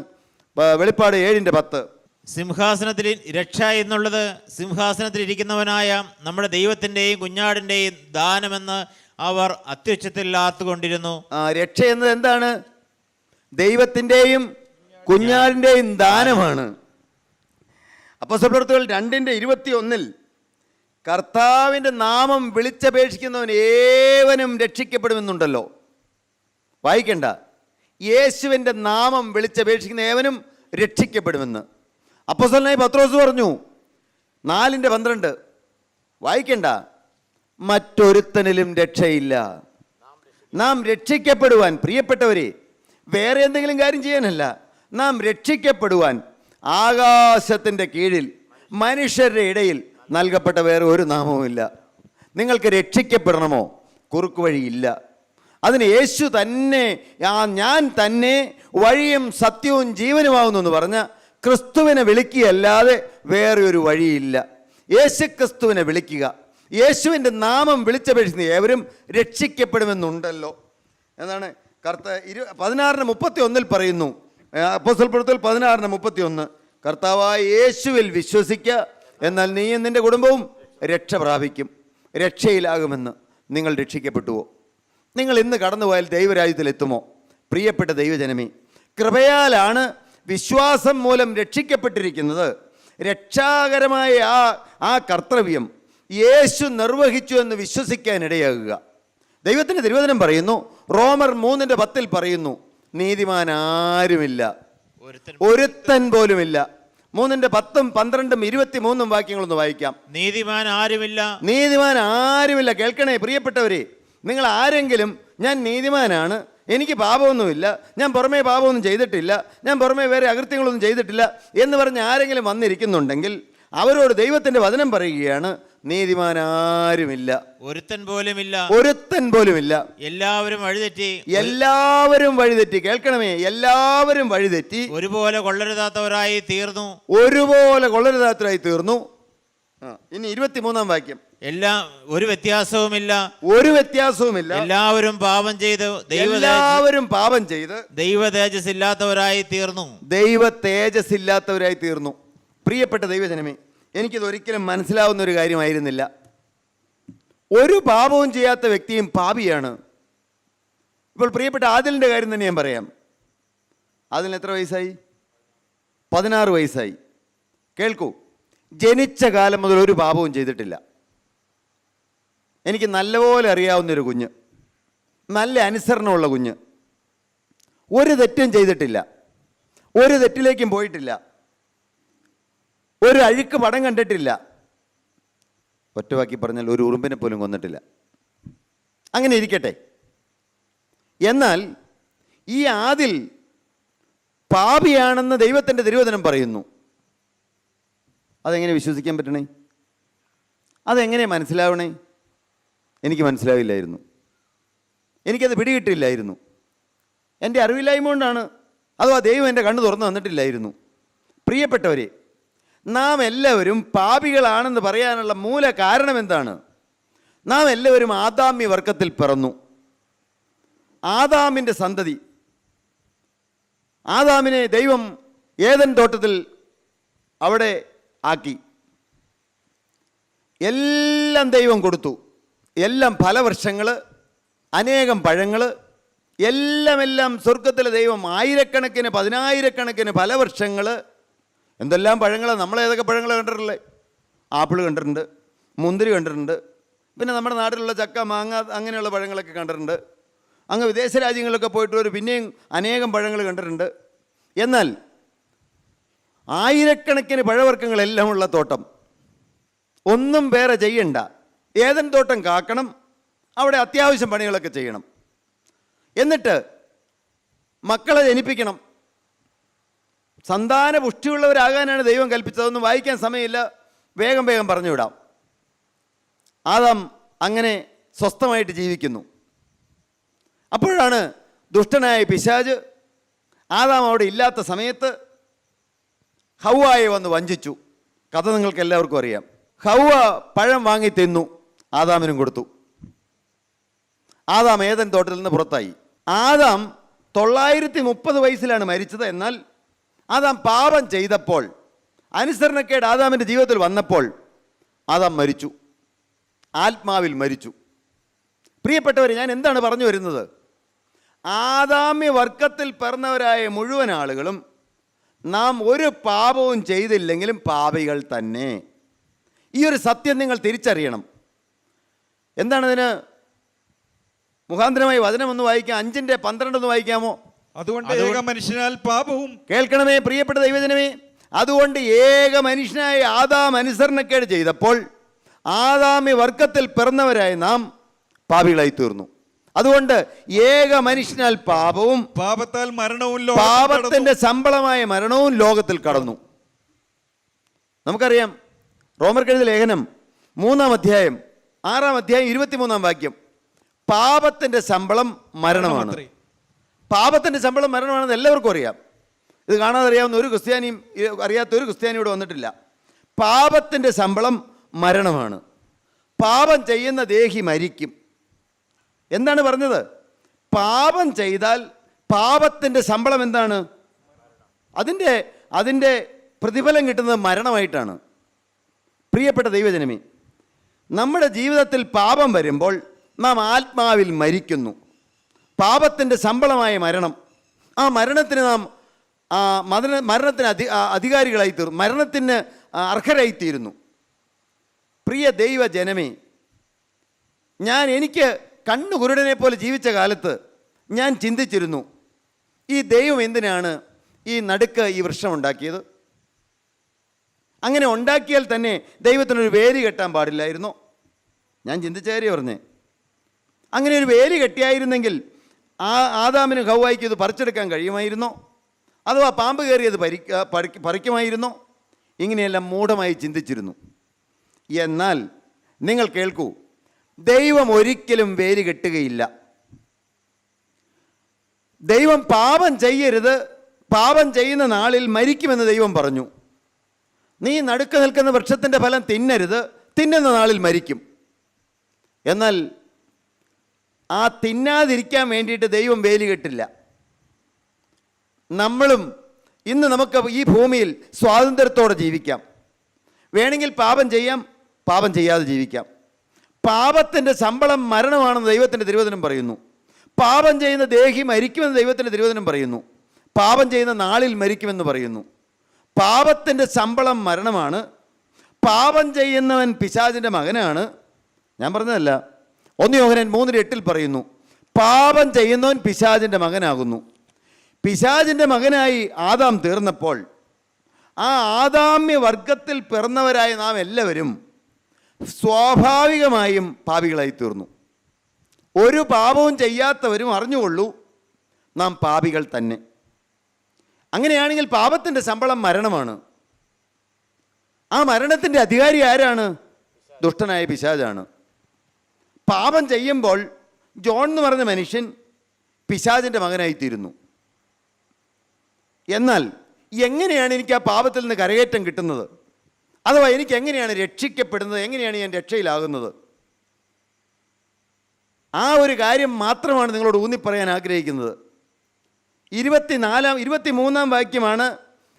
വെളിപ്പാട് 7:10. സിംഹാസനത്തിൽ രക്ഷ എന്നുള്ളത് സിംഹാസനത്തിൽ ഇരിക്കുന്നവനായ നമ്മുടെ ദൈവത്തിൻ്റെയും കുഞ്ഞാടിൻ്റെയും ദാനമെന്ന് അവർ അത്യുച്ചത്തിൽ ആർത്തുകൊണ്ടിരുന്നു. രക്ഷ എന്നത് എന്താണ്? ദൈവത്തിൻ്റെയും കുഞ്ഞാടിൻ്റെയും ദാനമാണ്. അപ്പോസ്തലപ്രവൃത്തികൾ 2:21 കർത്താവിൻ്റെ നാമം വിളിച്ചപേക്ഷിക്കുന്നവൻ ഏവനും രക്ഷിക്കപ്പെടുമെന്നുണ്ടല്ലോ. വായിക്കണ്ട, യേശുവിൻ്റെ നാമം വിളിച്ചപേക്ഷിക്കുന്ന ഏവനും രക്ഷിക്കപ്പെടുമെന്ന് അപ്പോസ്തലനായ പത്രോസ് പറഞ്ഞു 4:12. വായിക്കണ്ട, മറ്റൊരുത്തനിലും രക്ഷയില്ല. നാം രക്ഷിക്കപ്പെടുവാൻ, പ്രിയപ്പെട്ടവരെ, വേറെ എന്തെങ്കിലും കാര്യം ചെയ്യാനല്ല, നാം രക്ഷിക്കപ്പെടുവാൻ ആകാശത്തിൻ്റെ കീഴിൽ മനുഷ്യരുടെ ഇടയിൽ നൽകപ്പെട്ട വേറെ ഒരു നാമവുമില്ല. നിങ്ങൾക്ക് രക്ഷിക്കപ്പെടണമോ? കുറുക്കു വഴിയില്ല. അതിന് യേശു തന്നെ, ഞാൻ തന്നെ വഴിയും സത്യവും ജീവനുമാകുന്നു എന്ന് പറഞ്ഞ ക്രിസ്തുവിനെ വിളിക്കുകയല്ലാതെ വേറെ ഒരു വഴിയില്ല. യേശു ക്രിസ്തുവിനെ വിളിക്കുക, യേശുവിൻ്റെ നാമം വിളിച്ചപേക്ഷിക്കുന്ന ഏവരും രക്ഷിക്കപ്പെടുമെന്നുണ്ടല്ലോ. എന്താണ് 16:31 പറയുന്നു. അപ്പോസ്തലപ്രവൃത്തികൾ 16:31 കർത്താവായ യേശുവിൽ വിശ്വസിക്കുക, എന്നാൽ നീയും നിൻ്റെ കുടുംബവും രക്ഷ പ്രാപിക്കും. രക്ഷയിലാകുമെന്ന്. നിങ്ങൾ രക്ഷിക്കപ്പെട്ടുവോ? നിങ്ങൾ ഇന്ന് കടന്നുപോയാൽ ദൈവരാജ്യത്തിലെത്തുമോ? പ്രിയപ്പെട്ട ദൈവജനമേ, കൃപയാലാണ് വിശ്വാസം മൂലം രക്ഷിക്കപ്പെട്ടിരിക്കുന്നത്. രക്ഷാകരമായ ആ കർത്തവ്യം യേശു നിർവഹിച്ചു എന്ന് വിശ്വസിക്കാനിടയാകുക. ദൈവത്തിൻ്റെ തിരുവചനം പറയുന്നു, റോമർ 3:10 പറയുന്നു, നീതിമാൻ ആരുമില്ല, ഒരുത്തൻ പോലുമില്ല. 3:10, 12, 23 വാക്യങ്ങളൊന്ന് വായിക്കാം. നീതിമാൻ ആരുമില്ല, നീതിമാൻ ആരുമില്ല. കേൾക്കണേ പ്രിയപ്പെട്ടവരെ, നിങ്ങൾ ആരെങ്കിലും ഞാൻ നീതിമാനാണ്, എനിക്ക് പാപമൊന്നുമില്ല, ഞാൻ പുറമേ പാപമൊന്നും ചെയ്തിട്ടില്ല, ഞാൻ പുറമേ വേറെ അകൃത്യങ്ങളൊന്നും ചെയ്തിട്ടില്ല എന്ന് പറഞ്ഞ് ആരെങ്കിലും വന്നിരിക്കുന്നുണ്ടെങ്കിൽ അവരോട് ദൈവത്തിൻ്റെ വചനം പറയുകയാണ്, നീതിമാൻ ആരുമില്ല, ഒരുത്തൻ പോലുമില്ല, ഒരുത്തൻ പോലുമില്ല. എല്ലാവരും വഴിതെറ്റി, എല്ലാവരും വഴിതെറ്റി. കേൾക്കണമേ, എല്ലാവരും വഴിതെറ്റി ഒരുപോലെ കൊള്ളരുതാത്തവരായി തീർന്നു, ഒരുപോലെ കൊള്ളരുതാത്തവരായി തീർന്നു. ഇനി 23-ാം വാക്യം. ഒരു വ്യത്യാസവുമില്ല, ഒരു വ്യത്യാസവുമില്ല. എല്ലാവരും പാപം ചെയ്ത് ദൈവ തേജസ് ഇല്ലാത്തവരായി തീർന്നു, ദൈവ തേജസ് ഇല്ലാത്തവരായി തീർന്നു. പ്രിയപ്പെട്ട ദൈവജനമേ, എനിക്കിത് ഒരിക്കലും മനസ്സിലാവുന്ന ഒരു കാര്യമായിരുന്നില്ല. ഒരു പാപവും ചെയ്യാത്ത വ്യക്തിയും പാപിയാണ്. ഇപ്പോൾ പ്രിയപ്പെട്ട ആദിലിൻ്റെ കാര്യം തന്നെ ഞാൻ പറയാം. ആദിലിന് എത്ര വയസ്സായി? 16 വയസ്സായി. കേൾക്കൂ, ജനിച്ച കാലം മുതൽ ഒരു പാപവും ചെയ്തിട്ടില്ല. എനിക്ക് നല്ലപോലെ അറിയാവുന്നൊരു കുഞ്ഞ്, നല്ല അനുസരണമുള്ള കുഞ്ഞ്, ഒരു തെറ്റും ചെയ്തിട്ടില്ല, ഒരു തെറ്റിലേക്കും പോയിട്ടില്ല, ഒരു അഴുക്ക് പടം കണ്ടിട്ടില്ല, ഒറ്റവാക്കി പറഞ്ഞാൽ ഒരു ഉറുമ്പിനെ പോലും കൊന്നിട്ടില്ല. അങ്ങനെ ഇരിക്കട്ടെ. എന്നാൽ ഈ ആദിൽ പാപിയാണെന്ന് ദൈവത്തിൻ്റെ തിരുവചനം പറയുന്നു. അതെങ്ങനെ വിശ്വസിക്കാൻ പറ്റണേ? അതെങ്ങനെ മനസ്സിലാവണേ? എനിക്ക് മനസ്സിലാവില്ലായിരുന്നു, എനിക്കത് പിടികിട്ടില്ലായിരുന്നു. എൻ്റെ അറിവില്ലായ്മ കൊണ്ടാണ്, അഥവാ ദൈവം എൻ്റെ കണ്ണ് തുറന്നു തന്നിട്ടില്ലായിരുന്നു. പ്രിയപ്പെട്ടവരെ, നാം എല്ലാവരും പാപികളാണെന്ന് പറയാനുള്ള മൂല കാരണം എന്താണ്? നാം എല്ലാവരും ആദാമ്യ വർഗത്തിൽ പിറന്നു. ആദാമിൻ്റെ സന്തതി. ആദാമിനെ ദൈവം ഏദൻ തോട്ടത്തിൽ അവിടെ ആക്കി. എല്ലാം ദൈവം കൊടുത്തു. എല്ലാം ഫലവൃക്ഷങ്ങൾ, അനേകം പഴങ്ങൾ, എല്ലാം സ്വർഗത്തിലെ ദൈവം ആയിരക്കണക്കിന് പതിനായിരക്കണക്കിന് ഫലവൃക്ഷങ്ങൾ. എന്തെല്ലാം പഴങ്ങളാണ്! നമ്മളേതൊക്കെ പഴങ്ങൾ കണ്ടിട്ടില്ലേ? ആപ്പിൾ കണ്ടിട്ടുണ്ട്, മുന്തിരി കണ്ടിട്ടുണ്ട്, പിന്നെ നമ്മുടെ നാട്ടിലുള്ള ചക്ക, മാങ്ങ, അങ്ങനെയുള്ള പഴങ്ങളൊക്കെ കണ്ടിട്ടുണ്ട്. അങ്ങ് വിദേശ രാജ്യങ്ങളിലൊക്കെ പോയിട്ട് പിന്നെയും അനേകം പഴങ്ങൾ കണ്ടിട്ടുണ്ട്. എന്നാൽ ആയിരക്കണക്കിന് പഴവർഗ്ഗങ്ങളെല്ലാം ഉള്ള തോട്ടം, ഒന്നും വേറെ ചെയ്യണ്ട. ഏദൻ തോട്ടം കാക്കണം, അവിടെ അത്യാവശ്യം പണികളൊക്കെ ചെയ്യണം, എന്നിട്ട് മക്കളെ ജനിപ്പിക്കണം. സന്താന പുഷ്ടിയുള്ളവരാകാനാണ് ദൈവം കൽപ്പിച്ചതൊന്നും വായിക്കാൻ സമയമില്ല, വേഗം പറഞ്ഞു വിടാം. ആദാം അങ്ങനെ സ്വസ്ഥമായിട്ട് ജീവിക്കുന്നു. അപ്പോഴാണ് ദുഷ്ടനായ പിശാച് ആദാം അവിടെ ഇല്ലാത്ത സമയത്ത് ഹൗവയെ വന്ന് വഞ്ചിച്ചു. കഥ നിങ്ങൾക്ക് എല്ലാവർക്കും അറിയാം. ഹൗവ പഴം വാങ്ങി തിന്നു, ആദാമിനും കൊടുത്തു. ആദാം ഏദൻ തോട്ടത്തിൽ നിന്ന് പുറത്തായി. ആദാം 930 വയസ്സിലാണ് മരിച്ചത്. എന്നാൽ ആദാം പാപം ചെയ്തപ്പോൾ, അനുസരണക്കേട് ആദാമിൻ്റെ ജീവിതത്തിൽ വന്നപ്പോൾ ആദാം മരിച്ചു, ആത്മാവിൽ മരിച്ചു. പ്രിയപ്പെട്ടവരെ, ഞാൻ എന്താണ് പറഞ്ഞു വരുന്നത്? ആദാമ്യ വർഗത്തിൽ പിറന്നവരായ മുഴുവൻ ആളുകളും നാം ഒരു പാപവും ചെയ്തില്ലെങ്കിലും പാപികൾ തന്നെ. ഈ ഒരു സത്യം നിങ്ങൾ തിരിച്ചറിയണം. എന്താണതിന് മുഖാന്തരമായി വചനം ഒന്ന് വായിക്കാം. 5:12 വായിക്കാമോ? അതുകൊണ്ട് ഏക മനുഷ്യനാൽ പാപവും. കേൾക്കണമേ പ്രിയപ്പെട്ട ദൈവജനമേ, അതുകൊണ്ട് ഏക മനുഷ്യനായ ആദാം അനുസരണക്കേട് ചെയ്തപ്പോൾ ആദാമ്യ വർഗത്തിൽ പിറന്നവരായ നാം പാപികളായി തീർന്നു. അതുകൊണ്ട് ഏക മനുഷ്യനാൽ പാപവും, പാപത്താൽ മരണവും, പാപത്തിന്റെ ശമ്പളമായ മരണവും ലോകത്തിൽ കടന്നു. നമുക്കറിയാം, റോമർക്കെഴുതിയ ലേഖനം 3-ാം അധ്യായം 6-ാം അധ്യായം 23-ാം വാക്യം, പാപത്തിന്റെ ശമ്പളം മരണമാണ്. പാപത്തിന്റെ ശമ്പളം മരണമാണെന്ന് എല്ലാവർക്കും അറിയാം. ഇത് കാണാതെ അറിയാവുന്ന ഒരു ക്രിസ്ത്യാനിയും അറിയാത്ത ഒരു ക്രിസ്ത്യാനിയും ഇവിടെ വന്നിട്ടില്ല. പാപത്തിന്റെ ശമ്പളം മരണമാണ്. പാപം ചെയ്യുന്ന ദേഹി മരിക്കും. എന്താണ് പറഞ്ഞത്? പാപം ചെയ്താൽ പാപത്തിൻ്റെ ശമ്പളം എന്താണ്? അതിൻ്റെ പ്രതിഫലം കിട്ടുന്നത് മരണമായിട്ടാണ്. പ്രിയപ്പെട്ട ദൈവജനമേ, നമ്മുടെ ജീവിതത്തിൽ പാപം വരുമ്പോൾ നാം ആത്മാവിൽ മരിക്കുന്നു. പാപത്തിൻ്റെ ശമ്പളമായ മരണം, ആ മരണത്തിന് നാം മരണത്തിന് അധികാരികളായി തീർന്നു, മരണത്തിന് അർഹരായിത്തീരുന്നു. പ്രിയ ദൈവജനമേ, എനിക്ക് കണ്ണുകുരുടനെ പോലെ ജീവിച്ച കാലത്ത് ഞാൻ ചിന്തിച്ചിരുന്നു, ഈ ദൈവം എന്തിനാണ് ഈ നടുക്ക് ഈ വൃക്ഷം ഉണ്ടാക്കിയത്? അങ്ങനെ ഉണ്ടാക്കിയാൽ തന്നെ ദൈവത്തിനൊരു വേലി കെട്ടാൻ പാടില്ലായിരുന്നോ? ഞാൻ ചിന്തിച്ച കാര്യം പറഞ്ഞേ. അങ്ങനെ ഒരു വേലി കെട്ടിയായിരുന്നെങ്കിൽ ആദാമിനും ഹൗവയ്ക്കും ഇത് പറിച്ചെടുക്കാൻ കഴിയുമായിരുന്നോ? അഥവാ പാമ്പ് കയറിയത് പറിക്കുമായിരുന്നോ? ഇങ്ങനെയെല്ലാം മൂഢമായി ചിന്തിച്ചിരുന്നു. എന്നാൽ നിങ്ങൾ കേൾക്കൂ, ദൈവം ഒരിക്കലും വേലി കെട്ടുകയില്ല. ദൈവം പാപം ചെയ്യരുത്, പാപം ചെയ്യുന്ന നാളിൽ മരിക്കുമെന്ന് ദൈവം പറഞ്ഞു. നീ നടുക്ക് നിൽക്കുന്ന വൃക്ഷത്തിൻ്റെ ഫലം തിന്നരുത്, തിന്നുന്ന നാളിൽ മരിക്കും. എന്നാൽ ആ തിന്നാതിരിക്കാൻ വേണ്ടിയിട്ട് ദൈവം വേലി കെട്ടില്ല. നമ്മളും ഇന്ന് നമുക്ക് ഈ ഭൂമിയിൽ സ്വാതന്ത്ര്യത്തോടെ ജീവിക്കാം. വേണമെങ്കിൽ പാപം ചെയ്യാം, പാപം ചെയ്യാതെ ജീവിക്കാം. പാപത്തിൻ്റെ ശമ്പളം മരണമാണെന്ന് ദൈവത്തിൻ്റെ തിരുവചനം പറയുന്നു. പാപം ചെയ്യുന്ന ദേഹി മരിക്കുമെന്ന് ദൈവത്തിൻ്റെ തിരുവചനം പറയുന്നു. പാപം ചെയ്യുന്ന നാളിൽ മരിക്കുമെന്ന് പറയുന്നു. പാപത്തിൻ്റെ ശമ്പളം മരണമാണ്. പാപം ചെയ്യുന്നവൻ പിശാചിൻ്റെ മകനാണ്. ഞാൻ പറഞ്ഞതല്ല, 1 യോഹന്നാൻ 3:8 പറയുന്നു, പാപം ചെയ്യുന്നവൻ പിശാചിൻ്റെ മകനാകുന്നു. പിശാചിൻ്റെ മകനായി ആദാം തീർന്നപ്പോൾ ആ ആദാമ്യ വർഗത്തിൽ പിറന്നവരായ നാം എല്ലാവരും സ്വാഭാവികമായും പാപികളായി തീർന്നു. ഒരു പാപവും ചെയ്യാത്തവരും അറിഞ്ഞുകൊള്ളൂ, നാം പാപികൾ തന്നെ. അങ്ങനെയാണെങ്കിൽ പാപത്തിൻ്റെ ശമ്പളം മരണമാണ്. ആ മരണത്തിൻ്റെ അധികാരി ആരാണ്? ദുഷ്ടനായ പിശാചാണ്. പാപം ചെയ്യുമ്പോൾ ജോൺ എന്ന് പറഞ്ഞ മനുഷ്യൻ പിശാചിൻ്റെ മകനായിത്തീരുന്നു. എന്നാൽ എങ്ങനെയാണ് എനിക്ക് ആ പാപത്തിൽ നിന്ന് കരകയറ്റം കിട്ടുന്നത്? അഥവാ എനിക്ക് എങ്ങനെയാണ് രക്ഷിക്കപ്പെടുന്നത്? എങ്ങനെയാണ് ഞാൻ രക്ഷയിലാകുന്നത്? ആ ഒരു കാര്യം മാത്രമാണ് നിങ്ങളോട് ഊന്നിപ്പറയാൻ ആഗ്രഹിക്കുന്നത്. 23-ാം വാക്യമാണ്,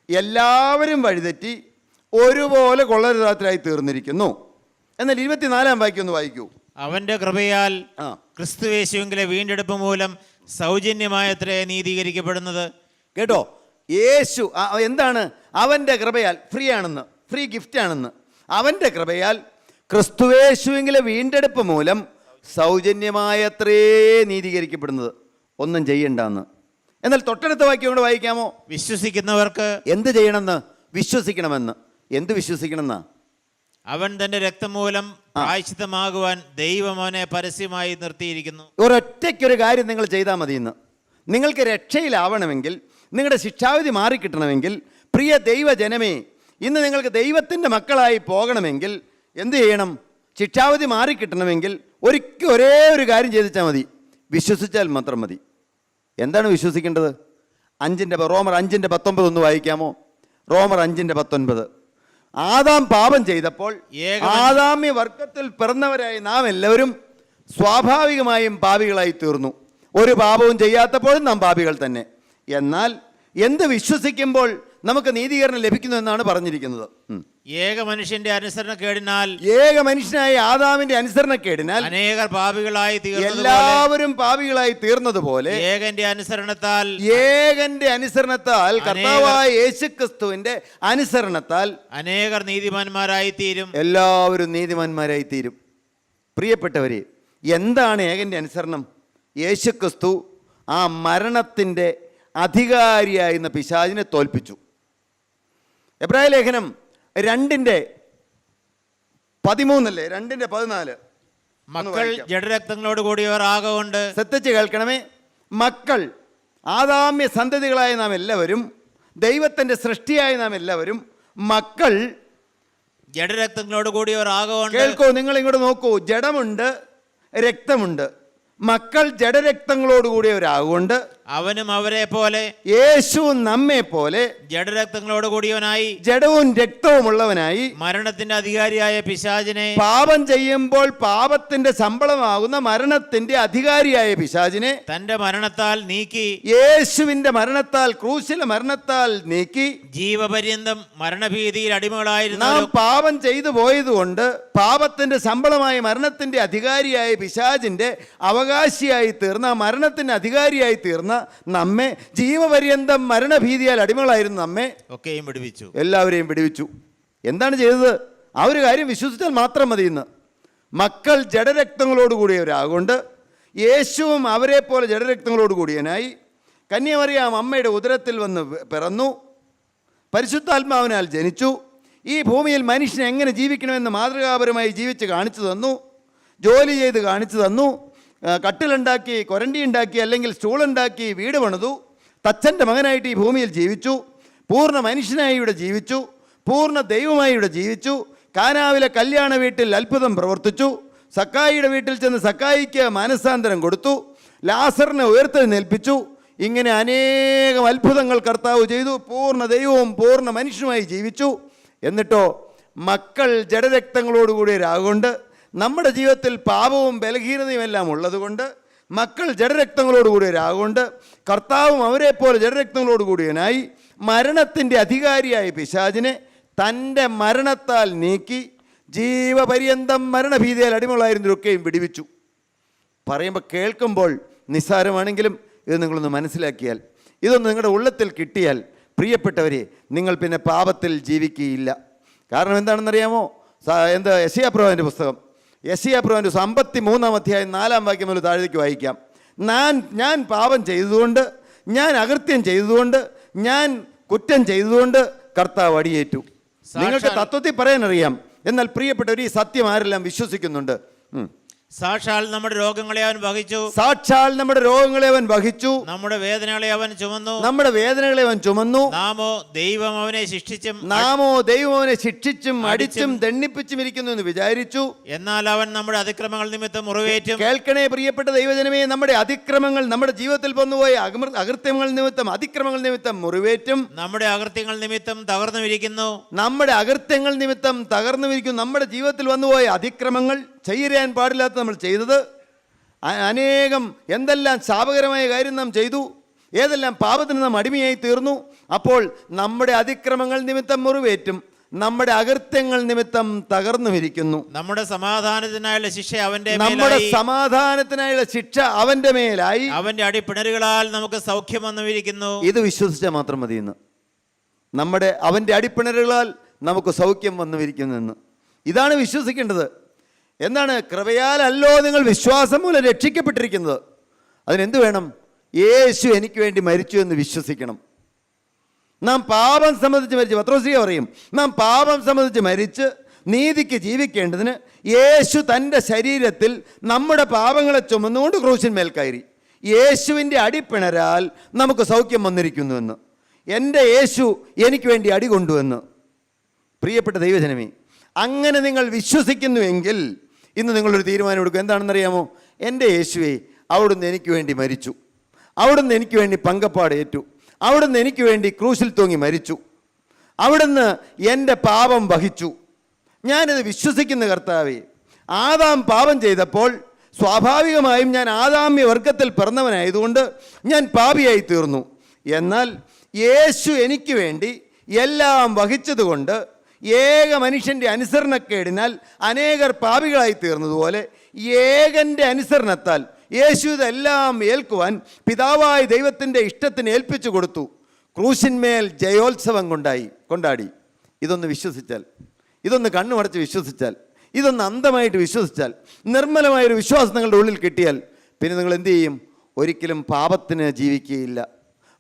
എല്ലാവരും വഴിതെറ്റി ഒരുപോലെ കൊള്ളരുതാത്തരായി തീർന്നിരിക്കുന്നു. എന്നാൽ 24-ാം വാക്യം ഒന്ന് വായിക്കൂ. അവന്റെ കൃപയാൽ ക്രിസ്തുയേശുവിലെ വീണ്ടെടുപ്പ് മൂലം സൗജന്യമായത്രേ നീതീകരിക്കപ്പെടുന്നത്. കേട്ടോ, യേശു എന്താണ്? അവൻ്റെ കൃപയാൽ, ഫ്രീ ആണെന്ന്, ഫ്രീ ഗിഫ്റ്റ് ആണെന്ന്. അവൻ്റെ കൃപയാൽ ക്രിസ്തുയേശുവിലെ വീണ്ടെടുപ്പ് മൂലം സൗജന്യമായത്രേ നീതീകരിക്കപ്പെടുന്നത്, ഒന്നും ചെയ്യണ്ടെന്ന്. എന്നാൽ തൊട്ടടുത്ത വാക്യം കൊണ്ട് വായിക്കാമോ? വിശ്വസിക്കുന്നവർക്ക് എന്ത് ചെയ്യണമെന്ന്? വിശ്വസിക്കണമെന്ന്. എന്ത് വിശ്വസിക്കണമെന്നാ? അവൻ തന്റെ രക്തം മൂലം പ്രായശ്ചിത്തമാകുവാൻ ദൈവം അവനെ പരസ്യമായി നിർത്തിയിരിക്കുന്നു. ഒരൊറ്റയ്ക്കൊരു കാര്യം നിങ്ങൾ ചെയ്താൽ മതി. ഇന്ന് നിങ്ങൾക്ക് രക്ഷയിലാവണമെങ്കിൽ, നിങ്ങളുടെ ശിക്ഷാവിധി മാറിക്കിട്ടണമെങ്കിൽ, പ്രിയ ദൈവജനമേ, ഇന്ന് നിങ്ങൾക്ക് ദൈവത്തിൻ്റെ മക്കളായി പോകണമെങ്കിൽ എന്ത് ചെയ്യണം? ശിക്ഷാവിധി മാറിക്കിട്ടണമെങ്കിൽ ഒരേ ഒരു കാര്യം ചെയ്തിച്ചാൽ മതി, വിശ്വസിച്ചാൽ മാത്രം മതി. എന്താണ് വിശ്വസിക്കേണ്ടത്? റോമർ 5:19 ഒന്ന് വായിക്കാമോ? റോമർ 5:19. ആദാം പാപം ചെയ്തപ്പോൾ ആദാമ്യ വർഗത്തിൽ പിറന്നവരായി നാം എല്ലാവരും സ്വാഭാവികമായും പാപികളായി തീർന്നു. ഒരു പാപവും ചെയ്യാത്തപ്പോഴും നാം പാപികൾ തന്നെ. എന്നാൽ എന്ത് വിശ്വസിക്കുമ്പോൾ നമുക്ക് നീതീകരണം ലഭിക്കുന്നു എന്നാണ് പറഞ്ഞിരിക്കുന്നത്. ഏക മനുഷ്യന്റെ അനുസരണക്കേടിനാൽ, ഏക മനുഷ്യനായ ആദാമിന്റെ അനുസരണക്കേടിനാൽ അനേകർ പാപികളായി തീർന്നു. എല്ലാവരും പാപികളായി തീർന്നതുപോലെ ഏകന്റെ അനുസരണത്താൽ കർത്താവായ യേശുക്രിസ്തുവിന്റെ അനുസരണത്താൽ അനേകർ നീതിമാന്മാരായി തീരും. എല്ലാവരും നീതിമാന്മാരായി തീരും. പ്രിയപ്പെട്ടവരെ, എന്താണ് ഏകന്റെ അനുസരണം? യേശുക്രിസ്തു ആ മരണത്തിൻ്റെ അധികാരിയായിരുന്ന പിശാചിനെ തോൽപ്പിച്ചു. എബ്രായ ലേഖനം 2:13 2:14. മക്കൾ ജഡരക്തങ്ങളോട് കൂടിയവർ ആകൊണ്ട്, ശ്രദ്ധിച്ച് കേൾക്കണമേ, മക്കൾ ആദാമ്യ സന്തതികളായ നാം എല്ലാവരും, ദൈവത്തിൻ്റെ സൃഷ്ടിയായ നാം എല്ലാവരും മക്കൾ ജഡരക്തങ്ങളോട് കൂടിയവർ ആകൊണ്ട്. കേൾക്കൂ, നിങ്ങൾ ഇങ്ങോട്ട് നോക്കൂ. ജഡമുണ്ട്, രക്തമുണ്ട്. മക്കൾ ജഡരക്തങ്ങളോടുകൂടിയവരാകൊണ്ട് അവനും അവരെ പോലെ, യേശുവും നമ്മെ പോലെ ജഡരക്തങ്ങളോട് കൂടിയവനായി, ജഡവും രക്തവുമുള്ളവനായി മരണത്തിന്റെ അധികാരിയായ പിശാചിനെ, പാപം ചെയ്യുമ്പോൾ പാപത്തിന്റെ ശമ്പളമാകുന്ന മരണത്തിന്റെ അധികാരിയായ പിശാചിനെ തന്റെ മരണത്താൽ നീക്കി, യേശുവിന്റെ മരണത്താൽ, ക്രൂശിലെ മരണത്താൽ നീക്കി, ജീവപര്യന്തം മരണഭീതിയിൽ അടിമകളായിരുന്നു നാം പാപം ചെയ്തു പോയതുകൊണ്ട് പാപത്തിന്റെ ശമ്പളമായ മരണത്തിന്റെ അധികാരിയായ പിശാചിന്റെ അവകാശിയായി തീർന്ന, മരണത്തിന് അധികാരിയായി തീർന്ന നമ്മെ, ജീവപര്യന്തം മരണഭീതിയാൽ അടിമകളായിരുന്നു നമ്മെ ഒക്കെയും വിടുവിച്ചു, എല്ലാവരെയും വിടുവിച്ചു. എന്താണ് ചെയ്തത്? ആ ഒരു കാര്യം വിശ്വസിച്ചാൽ മാത്രം മതി. ഇന്ന് മക്കൾ ജഡരക്തങ്ങളോടുകൂടിയവരാകൊണ്ട് യേശുവും അവരെ പോലെ ജഡരക്തങ്ങളോടുകൂടിയനായി കന്യമറിയാം അമ്മയുടെ ഉദരത്തിൽ വന്ന് പിറന്നു, പരിശുദ്ധാത്മാവിനാൽ ജനിച്ചു. ഈ ഭൂമിയിൽ മനുഷ്യൻ എങ്ങനെ ജീവിക്കണമെന്ന് മാതൃകാപരമായി ജീവിച്ച് കാണിച്ചു തന്നു, ജോലി ചെയ്ത് കാണിച്ചു തന്നു, കട്ടിലുണ്ടാക്കി, കൊരണ്ടി ഉണ്ടാക്കി, അല്ലെങ്കിൽ സ്റ്റൂളുണ്ടാക്കി, വീട് പണിതു, തച്ചൻ്റെ മകനായിട്ട് ഈ ഭൂമിയിൽ ജീവിച്ചു, പൂർണ്ണ മനുഷ്യനായി ഇവിടെ ജീവിച്ചു, പൂർണ്ണ ദൈവമായി ഇവിടെ ജീവിച്ചു. കാനാവിലെ കല്യാണ വീട്ടിൽ അത്ഭുതം പ്രവർത്തിച്ചു, സക്കായിയുടെ വീട്ടിൽ ചെന്ന് സക്കായിക്ക് മാനസാന്തരം കൊടുത്തു, ലാസറിനെ ഉയർത്തെഴുന്നേൽപ്പിച്ചു. ഇങ്ങനെ അനേകം അത്ഭുതങ്ങൾ കർത്താവ് ചെയ്തു. പൂർണ്ണ ദൈവവും പൂർണ്ണ മനുഷ്യനുമായി ജീവിച്ചു. എന്നിട്ടോ മക്കൾ ജഡരക്തങ്ങളോടുകൂടിയവരാകൊണ്ട്, നമ്മുടെ ജീവിതത്തിൽ പാപവും ബലഹീനതയും എല്ലാം ഉള്ളതുകൊണ്ട് മക്കൾ ജഡരക്തങ്ങളോടുകൂടിയവരാകൊണ്ട് കർത്താവും അവരെ പോലെ ജഡരക്തങ്ങളോടുകൂടിയവനായി മരണത്തിൻ്റെ അധികാരിയായ പിശാചിനെ തൻ്റെ മരണത്താൽ നീക്കി ജീവപര്യന്തം മരണഭീതിയാൽ അടിമകളായിരുന്നവരൊക്കെയും വിടുവിച്ചു. പറയുമ്പോൾ കേൾക്കുമ്പോൾ നിസ്സാരമാണെങ്കിലും ഇത് നിങ്ങളൊന്ന് മനസ്സിലാക്കിയാൽ, ഇതൊന്ന് നിങ്ങളുടെ ഉള്ളത്തിൽ കിട്ടിയാൽ, പ്രിയപ്പെട്ടവരെ, നിങ്ങൾ പിന്നെ പാപത്തിൽ ജീവിക്കുകയില്ല. കാരണം എന്താണെന്നറിയാമോ? യെശയ്യാ പ്രവാചകന്റെ പുസ്തകം, യെശയ്യാ പ്രവാചകന്റെ 53-ാം അധ്യായം 4-ാം വാക്യം മുതൽ താഴേക്ക് വായിക്കാം. ഞാൻ പാപം ചെയ്തതുകൊണ്ട്, ഞാൻ അകൃത്യം ചെയ്തതുകൊണ്ട്, ഞാൻ കുറ്റം ചെയ്തതുകൊണ്ട് കർത്താവ് അടിയേറ്റു. നിങ്ങൾക്ക് തത്വത്തിൽ പറയാനറിയാം. എന്നാൽ പ്രിയപ്പെട്ടവർ, ഈ സത്യം ആരെല്ലാം വിശ്വസിക്കുന്നുണ്ട്? സാക്ഷാൽ നമ്മുടെ രോഗങ്ങളെ അവൻ വഹിച്ചു. സാക്ഷാൽ നമ്മുടെ രോഗങ്ങളെ അവൻ വഹിച്ചു. നമ്മുടെ വേദനകളെ അവൻ ചുമന്നു. നമ്മുടെ വേദനകളെ അവൻ ചുമന്നു. നാമോ ദൈവം അവനെ ശിക്ഷിച്ചും അടിച്ചും ദണ്ഡിപ്പിച്ചും ഇരിക്കുന്നു എന്ന് വിചാരിച്ചു. എന്നാൽ അവൻ നമ്മുടെ അതിക്രമങ്ങൾ നിമിത്തം മുറിവേറ്റും. കേൾക്കണേ പ്രിയപ്പെട്ട ദൈവജനമേ, നമ്മുടെ അതിക്രമങ്ങൾ, നമ്മുടെ ജീവിതത്തിൽ വന്നുപോയ അകൃത്യങ്ങൾ നിമിത്തം, അതിക്രമങ്ങൾ നിമിത്തം മുറിവേറ്റും. നമ്മുടെ അകൃത്യങ്ങൾ നിമിത്തം തകർന്നുമിരിക്കുന്നു. നമ്മുടെ അകൃത്യങ്ങൾ നിമിത്തം തകർന്നുമിരിക്കുന്നു. നമ്മുടെ ജീവിതത്തിൽ വന്നുപോയ അതിക്രമങ്ങൾ, ചെയ്യാൻ പാടില്ലാത്ത നമ്മൾ ചെയ്തത്, അനേകം എന്തെല്ലാം ശാപകരമായ കാര്യം നാം ചെയ്തു, ഏതെല്ലാം പാപത്തിന് നാം അടിമയായി തീർന്നു. അപ്പോൾ നമ്മുടെ അതിക്രമങ്ങൾ നിമിത്തം മുറിവേറ്റും, നമ്മുടെ അകൃത്യങ്ങൾ നിമിത്തം തകർന്നുമിരിക്കുന്നു. നമ്മുടെ സമാധാനത്തിനായുള്ള ശിക്ഷ അവന്റെ മേലായി, അവന്റെ അടിപ്പിണരുകളാൽ നമുക്ക് സൗഖ്യം വന്നുമിരിക്കുന്നു. ഇത് വിശ്വസിച്ചാൽ മാത്രം മതി. ഇന്ന് അവന്റെ അടിപ്പിണരുകളാൽ നമുക്ക് സൗഖ്യം വന്നുമിരിക്കുന്നു. ഇതാണ് വിശ്വസിക്കേണ്ടത്. എന്താണ്? കൃപയാലല്ലോ നിങ്ങൾ വിശ്വാസം മൂലം രക്ഷിക്കപ്പെട്ടിരിക്കുന്നത്. അതിനെന്ത് വേണം? യേശു എനിക്ക് വേണ്ടി മരിച്ചു എന്ന് വിശ്വസിക്കണം. നാം പാപം സംബന്ധിച്ച് മരിച്ചു, പത്രോസ് പറയും, നാം പാപം സംബന്ധിച്ച് മരിച്ച് നീതിക്ക് ജീവിക്കേണ്ടതിന് യേശു തൻ്റെ ശരീരത്തിൽ നമ്മുടെ പാപങ്ങളെ ചുമന്നുകൊണ്ട് ക്രൂശിന്മേൽ കയറി. യേശുവിൻ്റെ അടിപ്പിണരാൽ നമുക്ക് സൗഖ്യം വന്നിരിക്കുന്നുവെന്ന്, എൻ്റെ യേശു എനിക്ക് വേണ്ടി അടി കൊണ്ടുവന്ന്. പ്രിയപ്പെട്ട ദൈവജനമേ, അങ്ങനെ നിങ്ങൾ വിശ്വസിക്കുന്നുവെങ്കിൽ ഇന്ന് നിങ്ങളൊരു തീരുമാനം എടുക്കും. എന്താണെന്നറിയാമോ? എൻ്റെ യേശുവേ, അവിടുന്ന് എനിക്ക് വേണ്ടി മരിച്ചു, അവിടുന്ന് എനിക്ക് വേണ്ടി പങ്കപ്പാടേറ്റു, അവിടുന്ന് എനിക്ക് വേണ്ടി ക്രൂശിൽ തൂങ്ങി മരിച്ചു, അവിടുന്ന് എൻ്റെ പാപം വഹിച്ചു. ഞാനിത് വിശ്വസിക്കുന്ന കർത്താവേ, ആദാം പാപം ചെയ്തപ്പോൾ സ്വാഭാവികമായും ഞാൻ ആദാമ്യ വർഗത്തിൽ പിറന്നവനായതുകൊണ്ട് ഞാൻ പാപിയായി തീർന്നു. എന്നാൽ യേശു എനിക്ക് വേണ്ടി എല്ലാം വഹിച്ചതുകൊണ്ട് ഏക മനുഷ്യൻ്റെ അനുസരണക്കേടിനാൽ അനേകർ പാപികളായി തീർന്നതുപോലെ ഏകൻ്റെ അനുസരണത്താൽ യേശു ഇതെല്ലാം ഏൽക്കുവാൻ പിതാവായ ദൈവത്തിൻ്റെ ഇഷ്ടത്തിന് ഏൽപ്പിച്ചു കൊടുത്തു. ക്രൂശിന്മേൽ ജയോത്സവം കൊണ്ടാടി. ഇതൊന്ന് വിശ്വസിച്ചാൽ, ഇതൊന്ന് കണ്ണുമടച്ച് വിശ്വസിച്ചാൽ, ഇതൊന്ന് അന്ധമായിട്ട് വിശ്വസിച്ചാൽ, നിർമ്മലമായൊരു വിശ്വാസം നിങ്ങളുടെ ഉള്ളിൽ കിട്ടിയാൽ പിന്നെ നിങ്ങൾ എന്തു ചെയ്യും? ഒരിക്കലും പാപത്തിന് ജീവിക്കുകയില്ല.